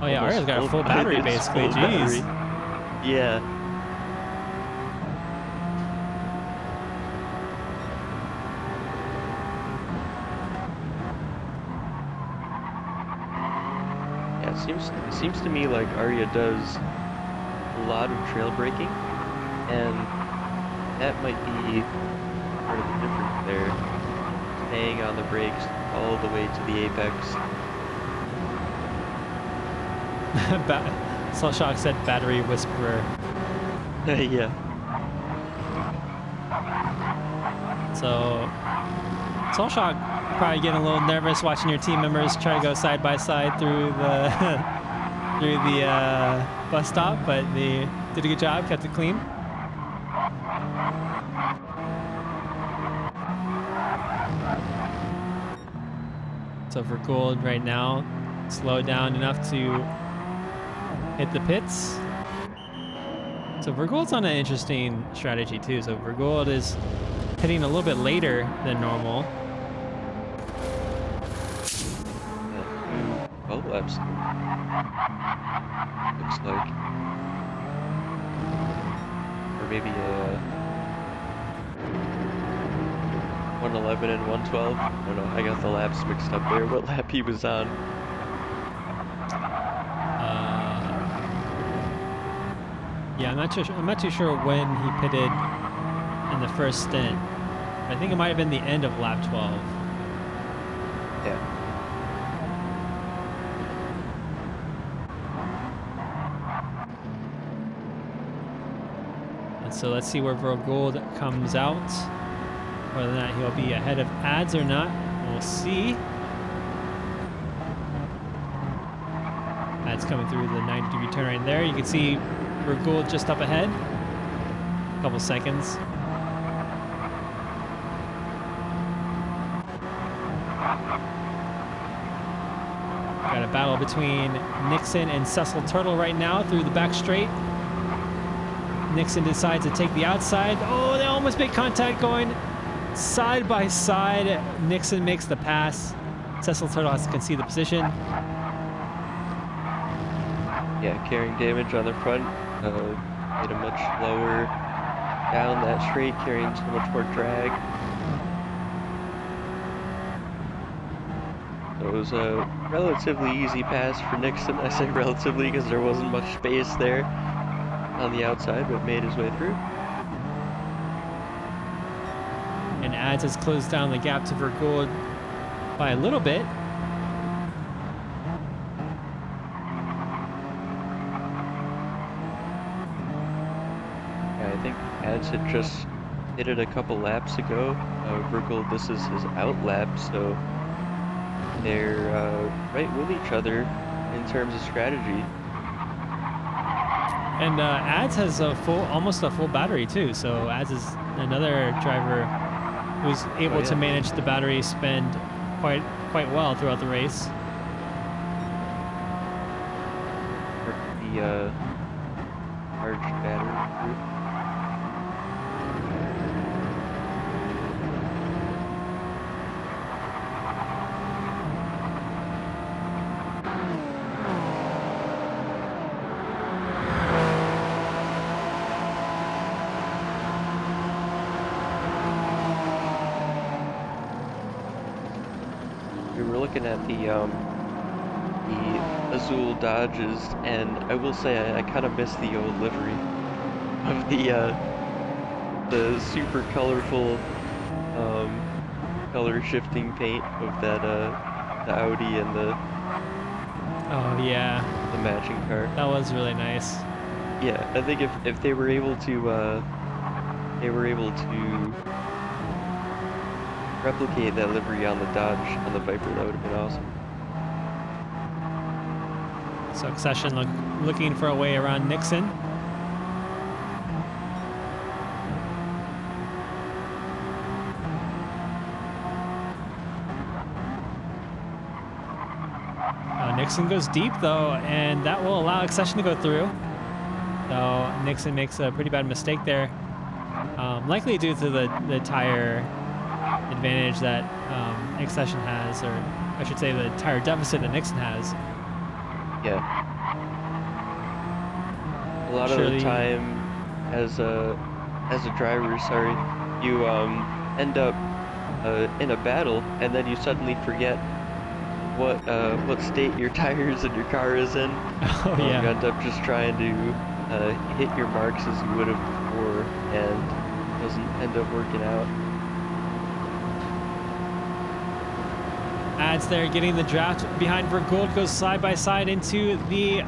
oh yeah, Arya's got a full battery basically. Jeez. Yeah. It seems to me like Arya does a lot of trail braking, and that might be part of the difference there. Staying on the brakes all the way to the apex. Slowshock said battery whisperer. Yeah. So Slowshock probably getting a little nervous watching your team members try to go side by side through the bus stop, but they did a good job, kept it clean. So for Gould right now, slowed down enough to hit the pits. So Vergould's on an interesting strategy too. So Vergould is hitting a little bit later than normal. Yeah, 12 laps. Looks like. Or maybe 111 and 112. I don't know, I got the laps mixed up there. What lap he was on? Yeah, I'm not too sure when he pitted in the first stint. I think it might have been the end of lap 12. Yeah. And so let's see where Vergould comes out. Whether or not he'll be ahead of ads or not, we'll see. Ads coming through the 90-degree turn right there. You can see Vergould just up ahead. A couple seconds. Got a battle between Nixon and Cecil Turtle right now through the back straight. Nixon decides to take the outside. Oh, they almost make contact going side by side. Nixon makes the pass. Cecil Turtle has to concede the position. Yeah, carrying damage on the front. Made him much slower down that straight, carrying so much more drag. So it was a relatively easy pass for Nixon. I say relatively because there wasn't much space there on the outside, but made his way through. And Ads has closed down the gap to Vergold by a little bit. Yeah, I think Ads had just hit it a couple laps ago. Vergold, this is his out lap, so they're right with each other in terms of strategy. And Ads has almost a full battery too. So Ads is another driver who's able to manage the battery spend quite well throughout the race. The charged battery group. We were looking at the Azul Dodges, and I will say I kind of miss the old livery of the super colorful color shifting paint of that the Audi and the matching car. That was really nice. Yeah, I think if they were able to replicate that livery on the Dodge, on the Viper, that would have been awesome. So Accession looking for a way around Nixon. Nixon goes deep though, and that will allow Accession to go through. So Nixon makes a pretty bad mistake there, likely due to the tire advantage that Accession has, or I should say the tire deficit that Nixon has. Yeah. A lot of the time, as a driver, sorry, you end up in a battle, and then you suddenly forget what state your tires and your car is in. Oh yeah. You end up just trying to hit your marks as you would have before, and it doesn't end up working out. Ads there getting the draft behind Vergold, goes side by side into the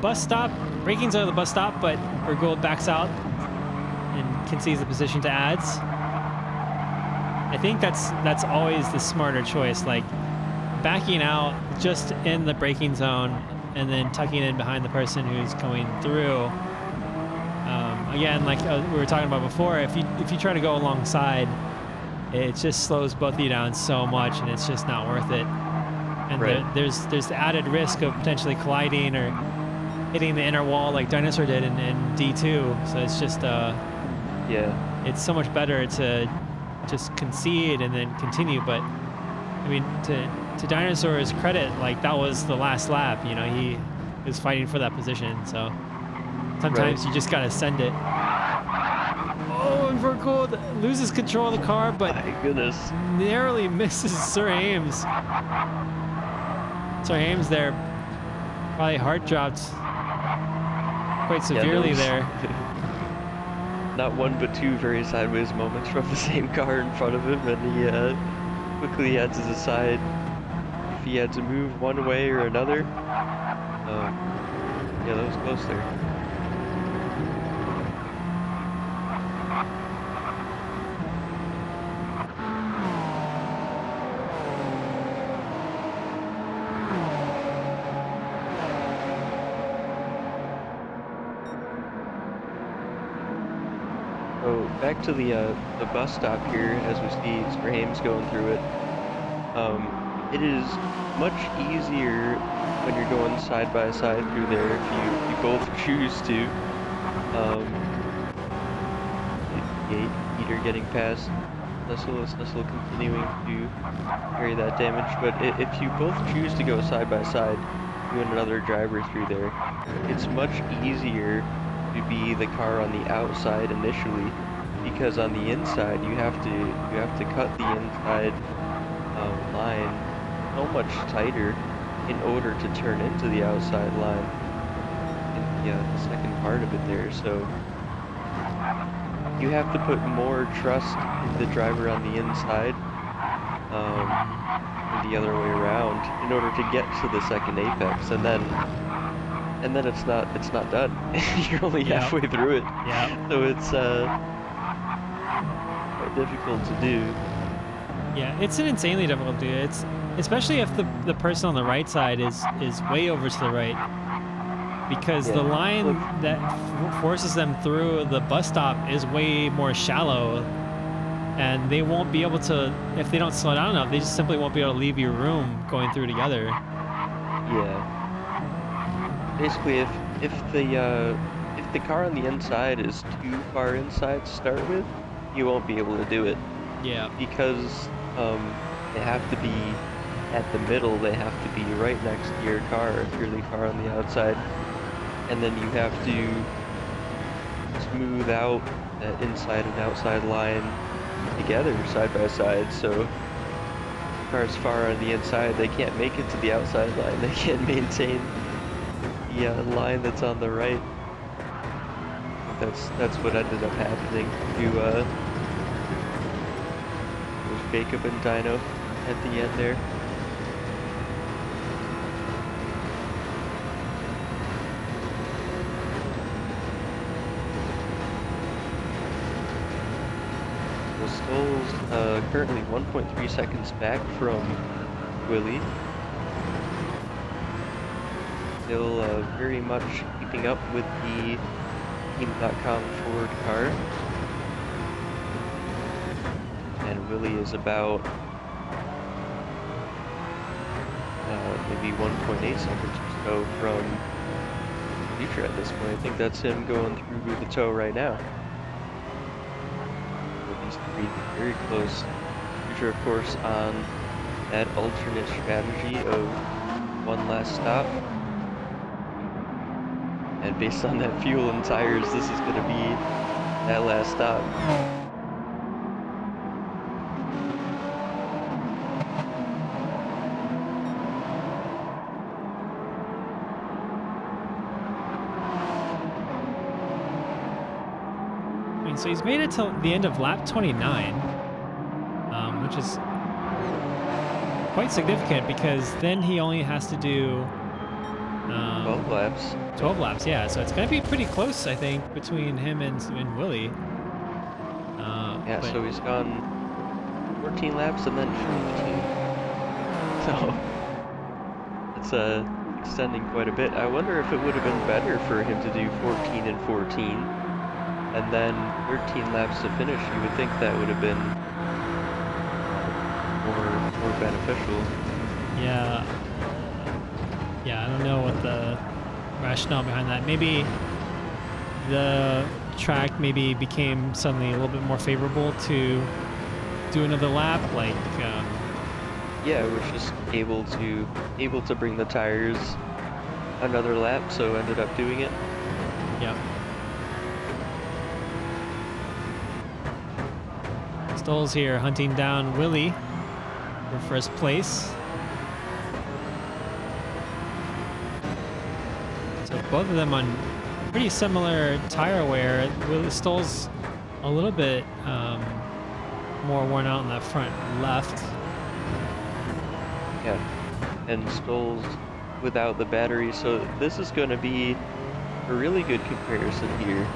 bus stop. Braking zone of the bus stop, but Vergold backs out and concedes the position to Ads. I think that's always the smarter choice, like backing out just in the braking zone and then tucking in behind the person who's going through. Again, like we were talking about before, if you try to go alongside, it just slows both of you down so much, and it's just not worth it. And there's the added risk of potentially colliding or hitting the inner wall like Dinosaur did in D2. So it's just it's so much better to just concede and then continue. But I mean, to Dinosaur's credit, like that was the last lap. You know, he was fighting for that position. So sometimes you just gotta send it. Oh, and Vergold loses control of the car, but my goodness, narrowly misses Sir Ames. Sir Ames there probably hard dropped quite severely there. Not one but two very sideways moments from the same car in front of him, and he quickly had to decide if he had to move one way or another. Yeah, that was close there. So back to the bus stop here, as we see Sir Ames going through it. It is much easier when you're going side by side through there, if you both choose to. The Eater getting past Cecil continuing to carry that damage, but if you both choose to go side by side, you and another driver through there, it's much easier to be the car on the outside initially, because on the inside you have to cut the inside line so much tighter in order to turn into the outside line in the second part of it there. So you have to put more trust in the driver on the inside, and the other way around, in order to get to the second apex, and then it's not done. You're only Yep. halfway through it, Yeah. so it's quite difficult to do. Yeah, it's an insanely difficult to do. It's especially if the person on the right side is way over to the right, because the Yeah. line Look, that forces them through the bus stop is way more shallow, and they won't be able to, if they don't slow down enough, they just simply won't be able to leave you room going through together. yeah. Basically, if the car on the inside is too far inside to start with, you won't be able to do it. Yeah. Because they have to be at the middle, they have to be right next to your car if you're the car on the outside, and then you have to smooth out that inside and outside line together side by side. So cars far on the inside, they can't make it to the outside line, they can't maintain the line that's on the right. That's what ended up happening to Jacob and Dino at the end there. The Stoll's currently 1.3 seconds back from Willie. Still very much keeping up with the Team.com Ford car. And Willie is about maybe 1.8 seconds or so from Future at this point. I think that's him going through the toe right now. These three very close. Future, of course, on that alternate strategy of one last stop. And based on that fuel and tires, this is going to be that last stop. So he's made it to the end of lap 29, which is quite significant, because then he only has to do 12 laps. 12 laps, yeah. So it's going to be pretty close, I think, between him and Willie. Yeah, so he's gone 14 laps and then 15. So it's extending quite a bit. I wonder if it would have been better for him to do 14 and 14. And then 13 laps to finish. You would think that would have been more beneficial. Yeah. Yeah, I don't know what the rationale behind that. Maybe the track maybe became suddenly a little bit more favorable to do another lap, like yeah, it was just able to bring the tires another lap, so ended up doing it. Yep. Stoll's here hunting down Willie for first place. So both of them on pretty similar tire wear. Willie Stoll's a little bit more worn out in that front left. Yeah, and Stoll's without the battery, so this is going to be a really good comparison here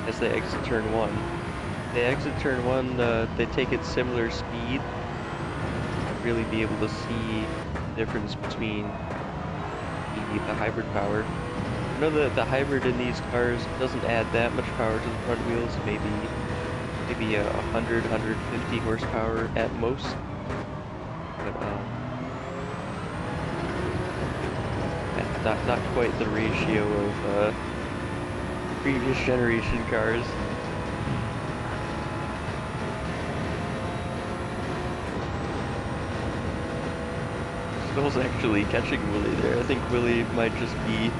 as they exit turn 1. They exit turn 1, they take it similar speed, really be able to see the difference between the hybrid power. I know that the hybrid in these cars doesn't add that much power to the front wheels, maybe 100, 150 horsepower at most. But not quite the ratio of previous generation cars. Stoll's actually catching Willie there. I think Willie might just be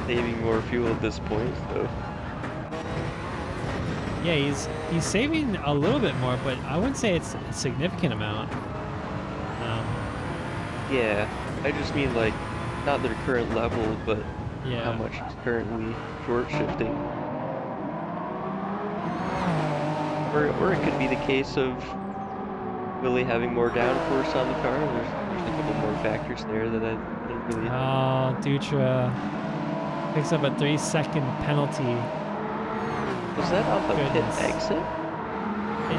saving more fuel at this point, so. Yeah, he's saving a little bit more, but I wouldn't say it's a significant amount. Yeah, I just mean like not their current level, but Yeah. how much it's currently short shifting. Or it could be the case of Willie having more downforce on the car. There's a couple more factors there that I didn't really. Oh, Dutra picks up a 3-second penalty. Was that off a pit Goodness. exit? I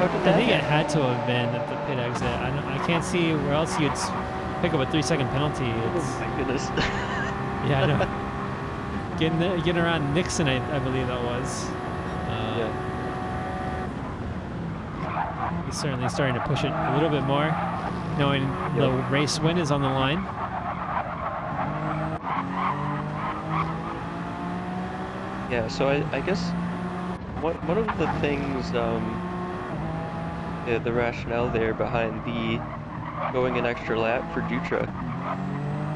did that think it happen? had to have been at the pit exit. I can't see where else you'd pick up a 3-second penalty. It's, Oh my goodness. yeah, I know. Getting around Nixon, I believe that was. Yeah. He's certainly starting to push it a little bit more, knowing the race win is on the line. Yeah, so I guess one of the things, the rationale there behind the going an extra lap for Dutra,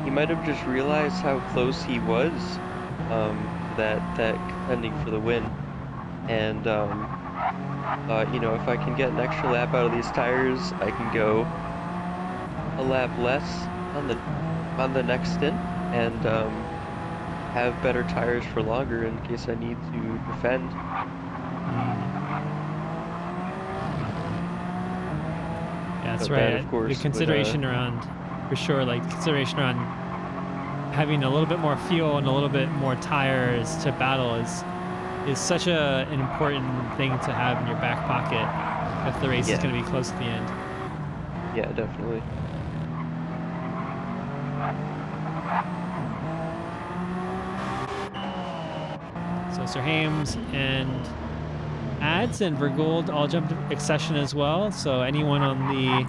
he might have just realized how close he was, that contending for the win, and you know, if I can get an extra lap out of these tires, I can go a lap less on the next stint, and have better tires for longer in case I need to defend. Yeah, that's But right. that, of course, The would, consideration around, for sure, like consideration around having a little bit more fuel and a little bit more tires to battle is such an important thing to have in your back pocket if the race is going to be close at the end. Yeah, definitely. So Sir Hames and Ads and Vergold all jumped accession as well. So anyone on the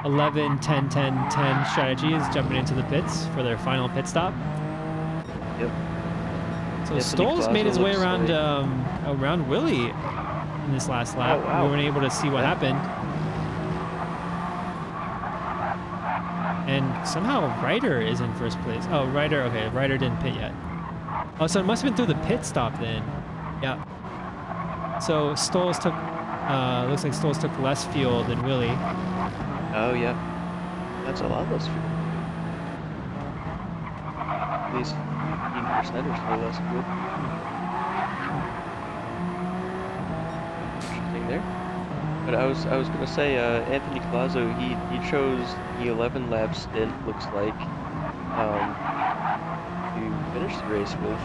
11, 10, 10, 10 strategy is jumping into the pits for their final pit stop. Yep. So Anthony Stoll's made his Plaza way looks around like- around Willie in this last lap. Oh, wow. We weren't able to see what happened. And somehow Ryder is in first place. Oh, Ryder, okay, Ryder didn't pit yet. Oh, so it must have been through the pit stop then. Yeah. So Stoll's took, looks like Stoll's took less fuel than Willie. Oh yeah, that's a lot less fuel. At least 15% or so less fuel. Interesting there. But I was gonna say, Anthony Colazo, he chose the 11 lap stint, looks like, to finish the race with.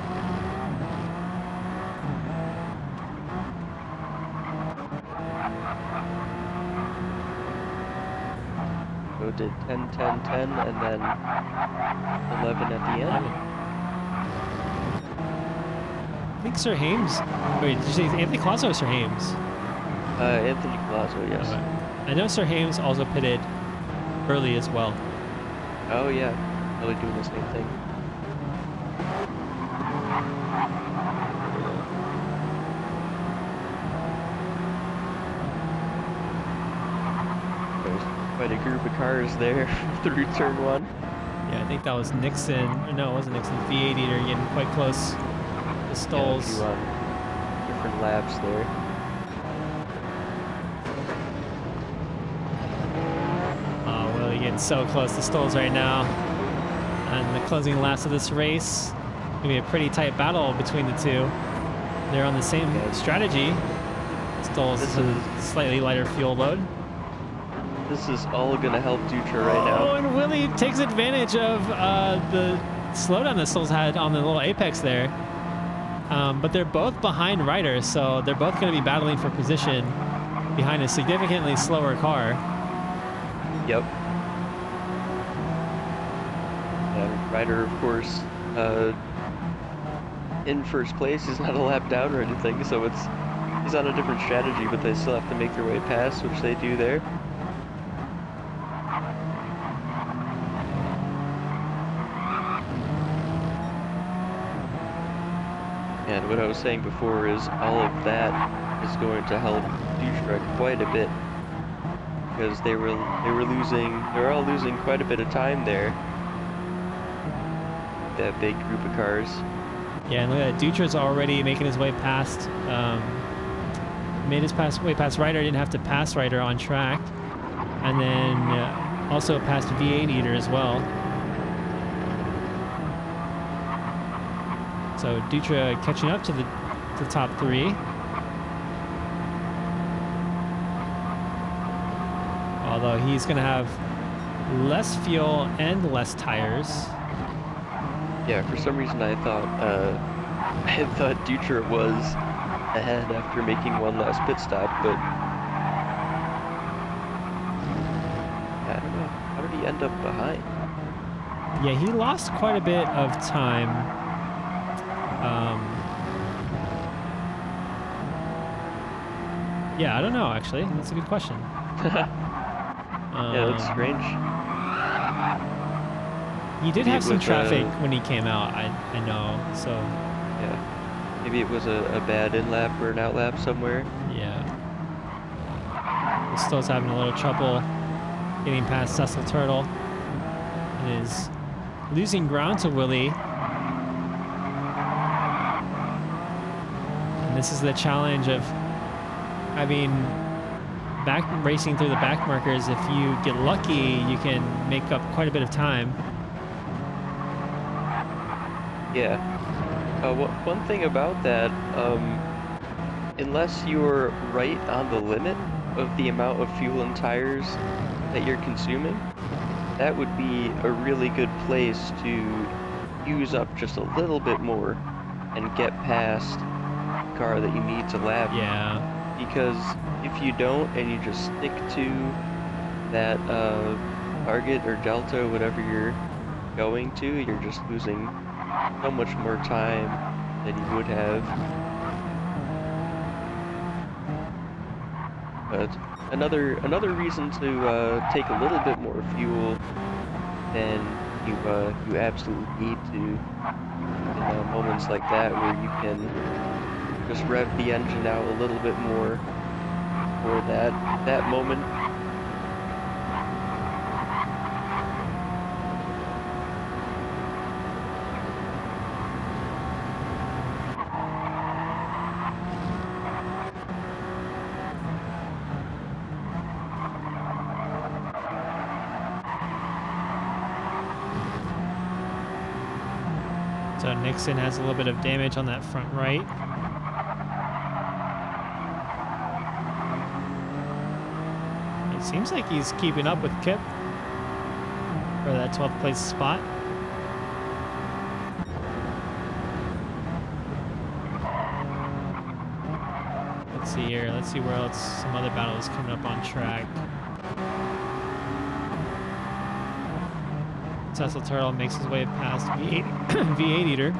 So did 10, 10, 10, and then 11 at the end. I think Sir Hames. Wait, did you say Anthony Colazo or Sir Hames? Anthony Colazo, yes. I know Sir Hames also pitted early as well. Oh yeah, probably doing the same thing. There's quite a group of cars there through turn one. Yeah, I think that was Nixon. No, it wasn't Nixon. V8 eater getting quite close to Stoll's. Yeah, a few different laps there. Oh, Willie getting so close to Stoll's right now. And the closing laps of this race. Gonna be a pretty tight battle between the two. They're on the same strategy. Stoll's This a is- slightly lighter fuel load. This is all gonna help Dutra right now. Oh, and Willie takes advantage of the slowdown that Stoll's had on the little apex there. But they're both behind Ryder, so they're both going to be battling for position behind a significantly slower car. Yep. Yeah, Ryder, of course, in first place. He's not a lap down or anything, so he's on a different strategy, but they still have to make their way past, which they do there. And what I was saying before is all of that is going to help Dutra quite a bit because they were all losing quite a bit of time there. That big group of cars. Yeah, and look at that. Dutra's already making his way past. Made his way past Ryder. Didn't have to pass Ryder on track, and then also past V8 Eater as well. So Dutra catching up to the top three. Although he's going to have less fuel and less tires. Yeah, for some reason I thought Dutra was ahead after making one last pit stop, but I don't know. How did he end up behind? Yeah, he lost quite a bit of time. Yeah, I don't know, actually. That's a good question. Yeah, that's strange. He did Maybe have it some was, traffic when he came out, I know, so... Yeah. Maybe it was a bad in-lap or an out-lap somewhere. Yeah. Still's having a little trouble getting past Cecil Turtle. And is losing ground to Willie. And this is the challenge of having racing through the back markers. If you get lucky, you can make up quite a bit of time. Yeah. One thing about that, unless you're right on the limit of the amount of fuel and tires that you're consuming, that would be a really good place to use up just a little bit more and get past the car that you need to lap. Yeah. Because if you don't and you just stick to that target or delta, whatever you're going to, you're just losing so much more time than you would have. But another reason to take a little bit more fuel than you absolutely need to in moments like that, where you can just rev the engine out a little bit more for that moment. So Nixon has a little bit of damage on that front right. It seems like he's keeping up with Kip for that 12th place spot. Let's see here. Let's see where else some other battles coming up on track. Cecil Turtle makes his way past V8, V8 Eater.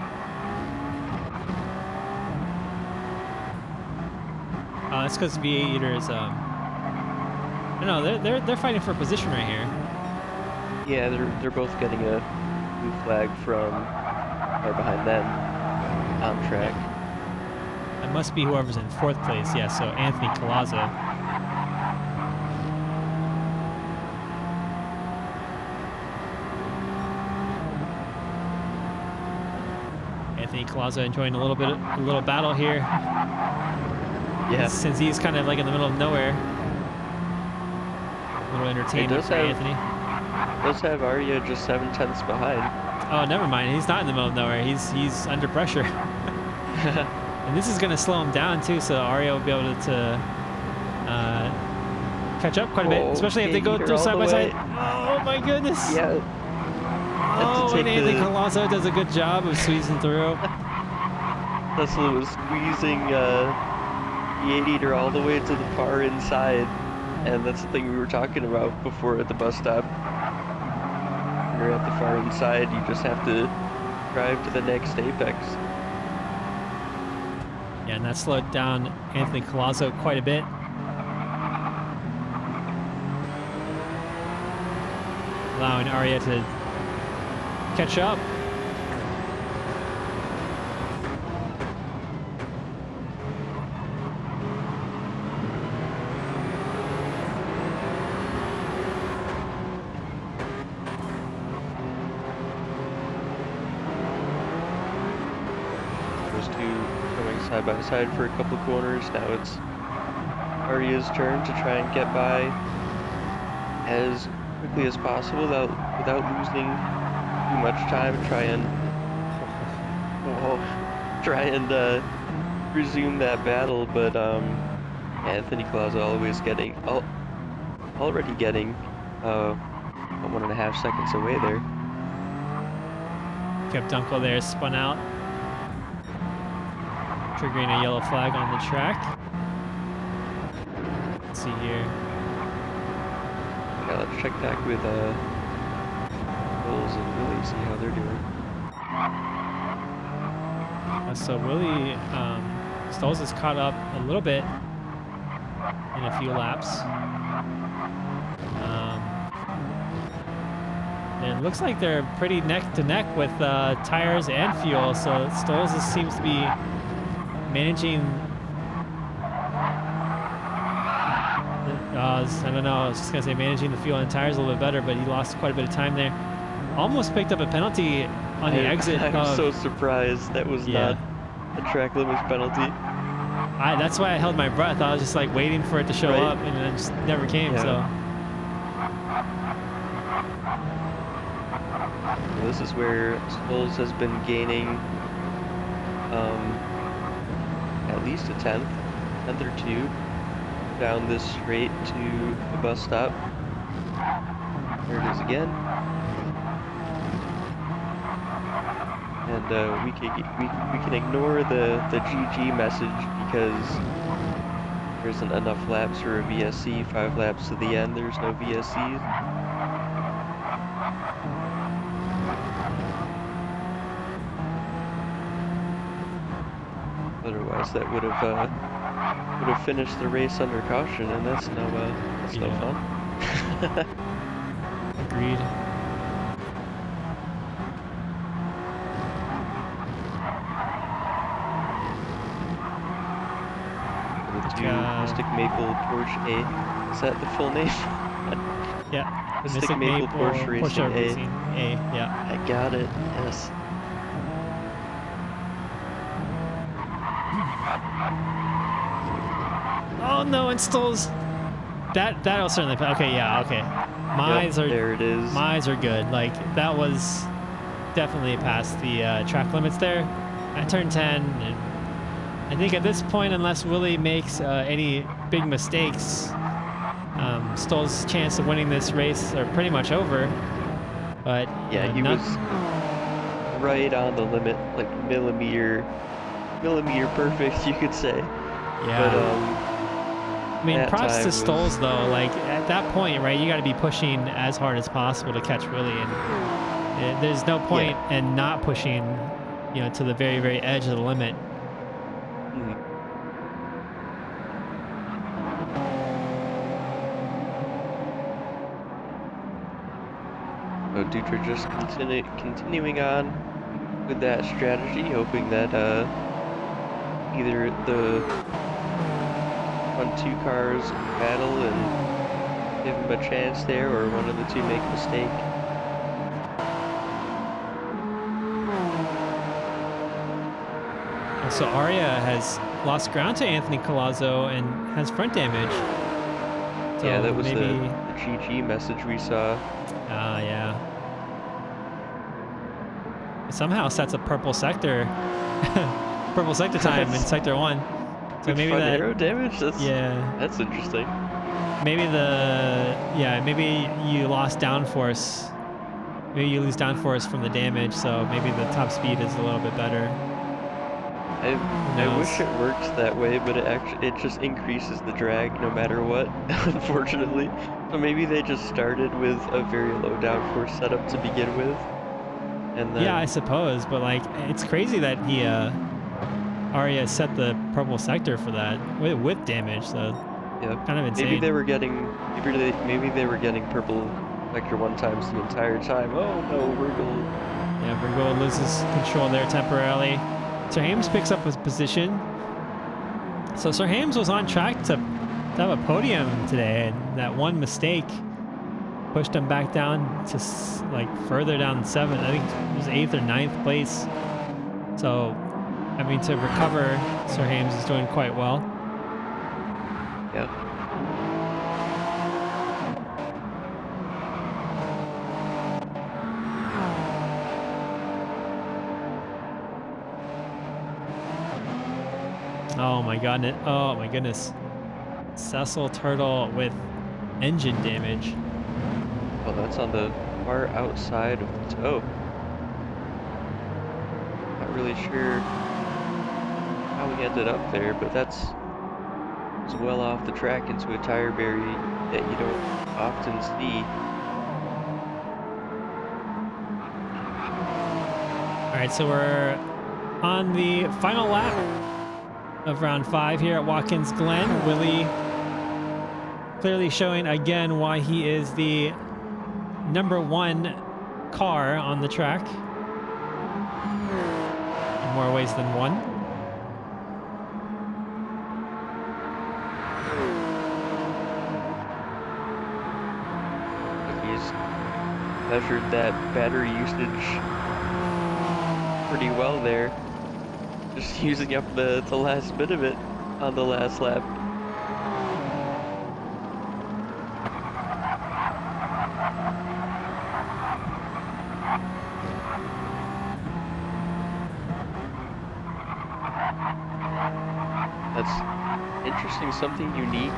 That's because V8 Eater is I don't know, they're fighting for position right here. Yeah, they're both getting a blue flag from or behind them on track. It must be whoever's in 4th place. Yeah, so Anthony Collazo. Anthony Collazo enjoying a little battle here. Yeah. Since he's kind of like in the middle of nowhere. A little entertainment for Anthony. Does have Arya just 7/10 behind. Oh, never mind. He's not in the middle of nowhere. He's under pressure. And this is going to slow him down too, so Arya will be able to catch up quite a bit, especially if they go through side by side. Oh my goodness! Yeah. Oh, and Anthony Collazo does a good job of squeezing through. Tesla was squeezing the 8-eater all the way to the far inside, and that's the thing we were talking about before at the bus stop. When you're at the far inside, you just have to drive to the next apex. Yeah, and that slowed down Anthony Collazo quite a bit. Allowing Arya to catch up. those two going side by side for a couple corners. Now it's Arya's turn to try and get by as quickly as possible without losing too much time. Try and resume that battle, but Anthony Claus already getting 1.5 seconds away there. Kept Dunkel there, spun out, triggering a yellow flag on the track. Let's see here. Yeah, let's check back with Bulls and Willie, see how they're doing. So Willie Stolz is caught up a little bit in a few laps. It looks like they're pretty neck to neck with tires and fuel, so Stolz seems to be managing. I don't know, I was just gonna say managing the fuel and tires a little bit better, but he lost quite a bit of time there. Almost picked up a penalty on the exit. I'm so surprised that was not a track limits penalty. That's why I held my breath. I was just like waiting for it to show up, and it just never came. So this is where Stolz has been gaining at least a tenth or two down this straight to the bus stop. There it is again. And we can ignore the GG message because there isn't enough laps for a VSC. 5 laps to the end, there's no VSCs. Otherwise, that would have finished the race under caution, and that's no fun. Agreed. Mystic Maple Porsche A. Is that the full name? Yeah. Mystic Maple Porsche Racing A. Yeah. I got it. Yes. Oh no, and Stolz. That'll certainly. Okay, yeah, okay. There it is. My eyes are good. Like that was definitely past the track limits there at turn 10. And I think at this point, unless Willie makes any big mistakes, Stoll's chance of winning this race are pretty much over. But yeah, he was right on the limit, like millimeter perfect, you could say. Yeah. But I mean, props to Stolz though. Like at that point, right? You got to be pushing as hard as possible to catch Willie, and there's no point in not pushing, to the very, very edge of the limit. So Dutra just continuing on with that strategy, hoping that either the 1-2 cars battle and give him a chance there, or one of the two make a mistake. So Arya has lost ground to Anthony Colazzo and has front damage. So yeah, that was maybe the GG message we saw. Yeah. It somehow sets a purple sector time in sector 1. So with maybe front that arrow damage. That's interesting. Maybe maybe you lost downforce. Maybe you lose downforce from the damage, so maybe the top speed is a little bit better. I wish it worked that way, but it just increases the drag no matter what, unfortunately. So maybe they just started with a very low downforce setup to begin with, and then yeah, I suppose. But like, it's crazy that Arya set the purple sector for that with damage. So yeah, kind of insane. Maybe they were getting purple sector 1 times the entire time. Oh no, Virgil. Yeah, Virgil loses control there temporarily. Sir Hames picks up his position. So Sir Hames was on track to have a podium today, and that one mistake pushed him back down to further down 7th. I think it was 8th or 9th place. So having to recover. Sir Hames is doing quite well. Yep. Oh my goodness. Oh my goodness. Cecil Turtle with engine damage. Oh, that's on the far outside of the toe. Not really sure how he ended up there, but that's well off the track into a tire berry that you don't often see. All right, so we're on the final lap of round 5 here at Watkins Glen. Willie clearly showing again why he is the #1 car on the track in more ways than one. He's measured that battery usage pretty well there. Just using up the last bit of it on the last lap. That's interesting, something unique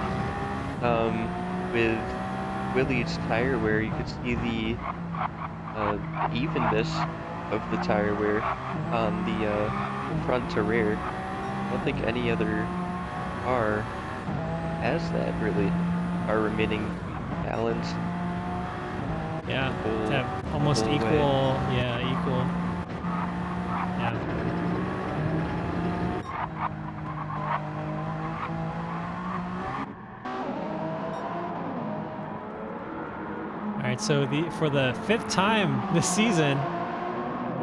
with Willie's tire wear. You could see the evenness of the tire wear on the front to rear. I don't think any other car has that really. Are remaining balanced. Yeah, Full, to have almost full equal. way. Yeah, equal. Yeah. All right, so for the 5th time this season.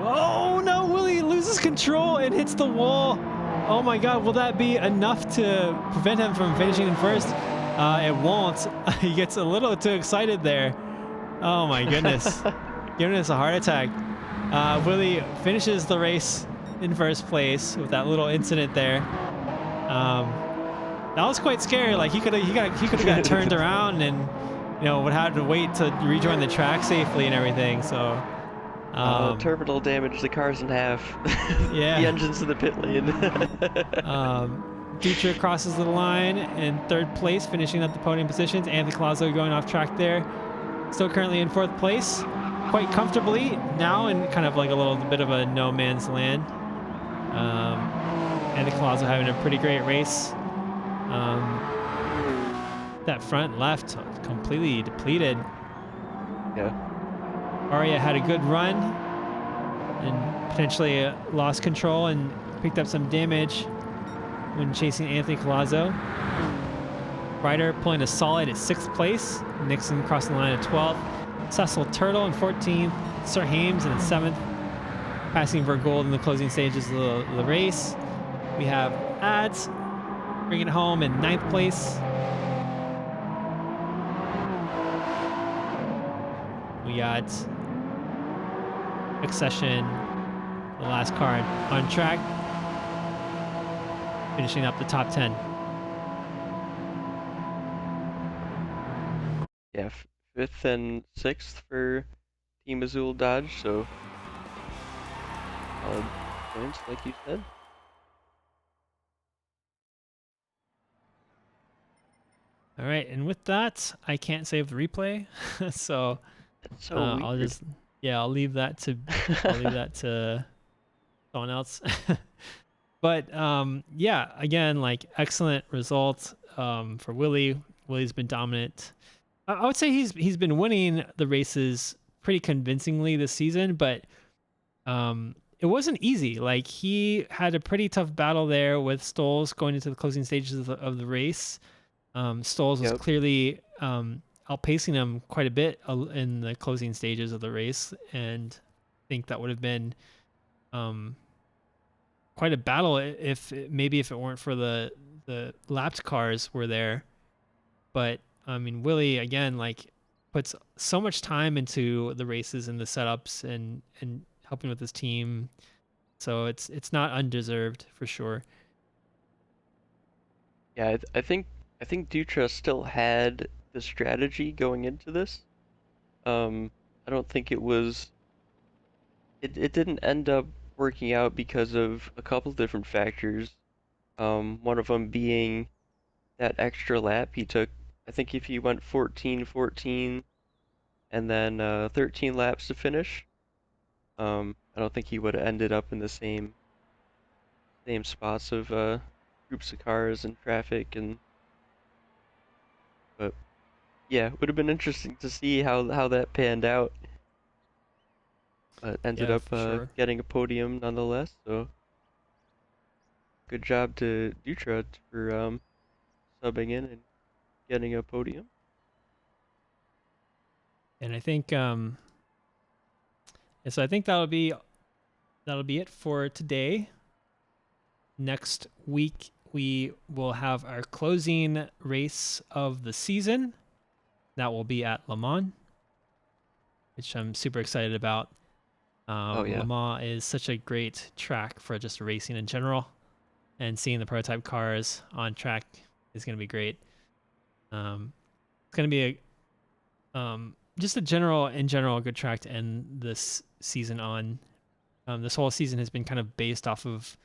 Oh no, Willie loses control and hits the wall. Oh my God, will that be enough to prevent him from finishing in first? It won't. He gets a little too excited there. Oh my goodness. Giving us a heart attack. Willie finishes the race in first place with that little incident there. That was quite scary. Like he could have got turned around and would have to wait to rejoin the track safely and everything. So Terminal damage, the car's in half. yeah. The engine's in the pit lane. Dutra crosses the line in 3rd place, finishing up the podium positions. Anthony Colazo going off track there. Still currently in 4th place, quite comfortably now in kind of like a little bit of a no man's land. Anthony Colazo having a pretty great race. That front left completely depleted. Yeah. Arya had a good run and potentially lost control and picked up some damage when chasing Anthony Colazo. Ryder pulling a solid at 6th place. Nixon crossing the line at 12th. Cecil Turtle in 14th. Sir Hames in 7th. Passing Vergold in the closing stages of the race. We have Ads bringing it home in 9th place. We got Accession, the last car on track, finishing up the top 10. Yeah, 5th and 6th for Team Azul Dodge, so points, like you said. All right, and with that, I can't save the replay, so That's so I'll weird. I'll leave that to someone else. But yeah, again, like excellent result for Willie. Willie's been dominant. I would say he's been winning the races pretty convincingly this season, but it wasn't easy. Like he had a pretty tough battle there with Stoles going into the closing stages of the race. Stoles was Yep. clearly outpacing him quite a bit in the closing stages of the race, and I think that would have been quite a battle if it weren't for the lapped cars were there. But I mean, Willie again like puts so much time into the races and the setups and helping with his team. So it's not undeserved for sure. Yeah, I think Dutra still had the strategy going into this. I don't think it didn't end up working out because of a couple different factors. One of them being that extra lap he took. I think if he went 14-14 and then 13 laps to finish, I don't think he would have ended up in the same spots of groups of cars and traffic and but yeah, it would have been interesting to see how that panned out. But ended Yeah, up for sure. getting a podium nonetheless. So good job to Dutra for subbing in and getting a podium. And I think and so I think that'll be it for today. Next week we will have our closing race of the season. That will be at Le Mans, which I'm super excited about. Oh Le yeah, Mans is such a great track for just racing in general, and seeing the prototype cars on track is going to be great. It's going to be just in general, a good track to end this season on. This whole season has been kind of based off of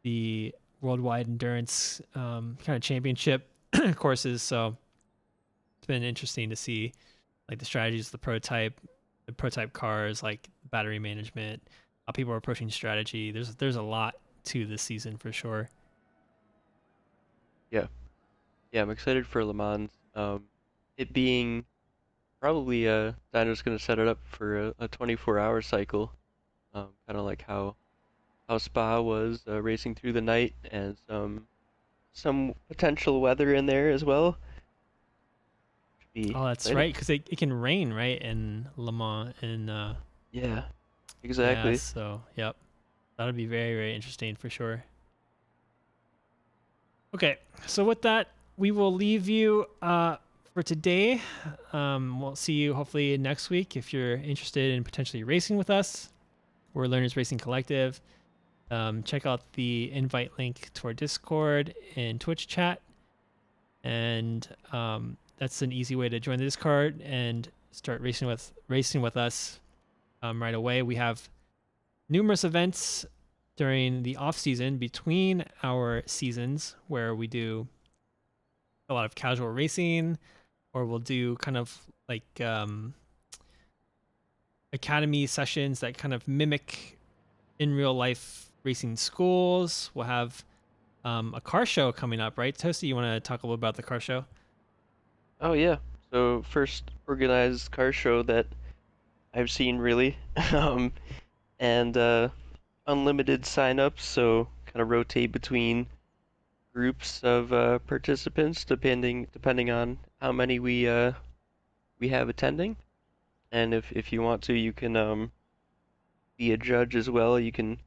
the worldwide endurance kind of championship courses, so it's been interesting to see like the strategies of the prototype cars, like battery management, how people are approaching strategy. There's a lot to this season for sure. yeah, yeah. I'm excited for Le Mans. It being probably Dyno's gonna set it up for a 24-hour cycle. Kind of like how Spa was racing through the night and some potential weather in there as well. Should be Oh, that's exciting. right, because it can rain right in Le Mans, and Yeah, yeah, exactly. so yep, that'll be very very interesting for sure. Okay, so with that, we will leave you for today. We'll see you hopefully next week if you're interested in potentially racing with us. We're Learners Racing Collective. Check out the invite link to our Discord and Twitch chat, and that's an easy way to join the Discord and start racing with us right away. We have numerous events during the off season between our seasons where we do a lot of casual racing, or we'll do kind of like academy sessions that kind of mimic in real life racing schools. We'll have a car show coming up, right? Toasty, you want to talk a little about the car show? Oh yeah. So first organized car show that I've seen really, um, and unlimited signups. So kind of rotate between groups of participants depending on how many we have attending. And if you want to, you can be a judge as well. You can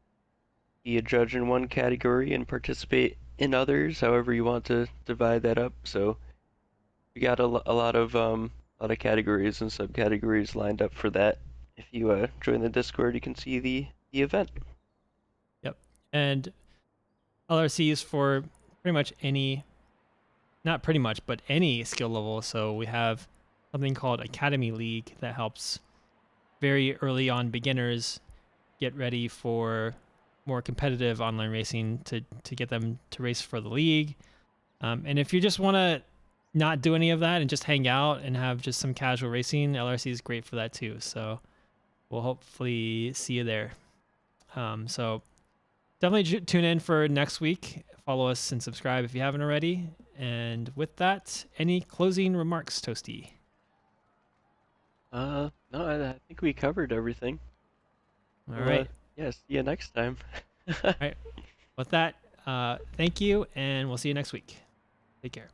be a judge in one category and participate in others, however you want to divide that up. So we got a lot of categories and subcategories lined up for that. If you join the Discord, you can see the event. Yep. And LRCs for pretty much any, not pretty much, but any skill level. So we have something called Academy League that helps very early on beginners get ready for more competitive online racing to get them to race for the league. And if you just want to not do any of that and just hang out and have just some casual racing, LRC is great for that too. So we'll hopefully see you there. So definitely tune in for next week. Follow us and subscribe if you haven't already. And with that, any closing remarks, Toasty? No, I think we covered everything. All Well, right. yeah, see you next time. All right. With that, thank you, and we'll see you next week. Take care.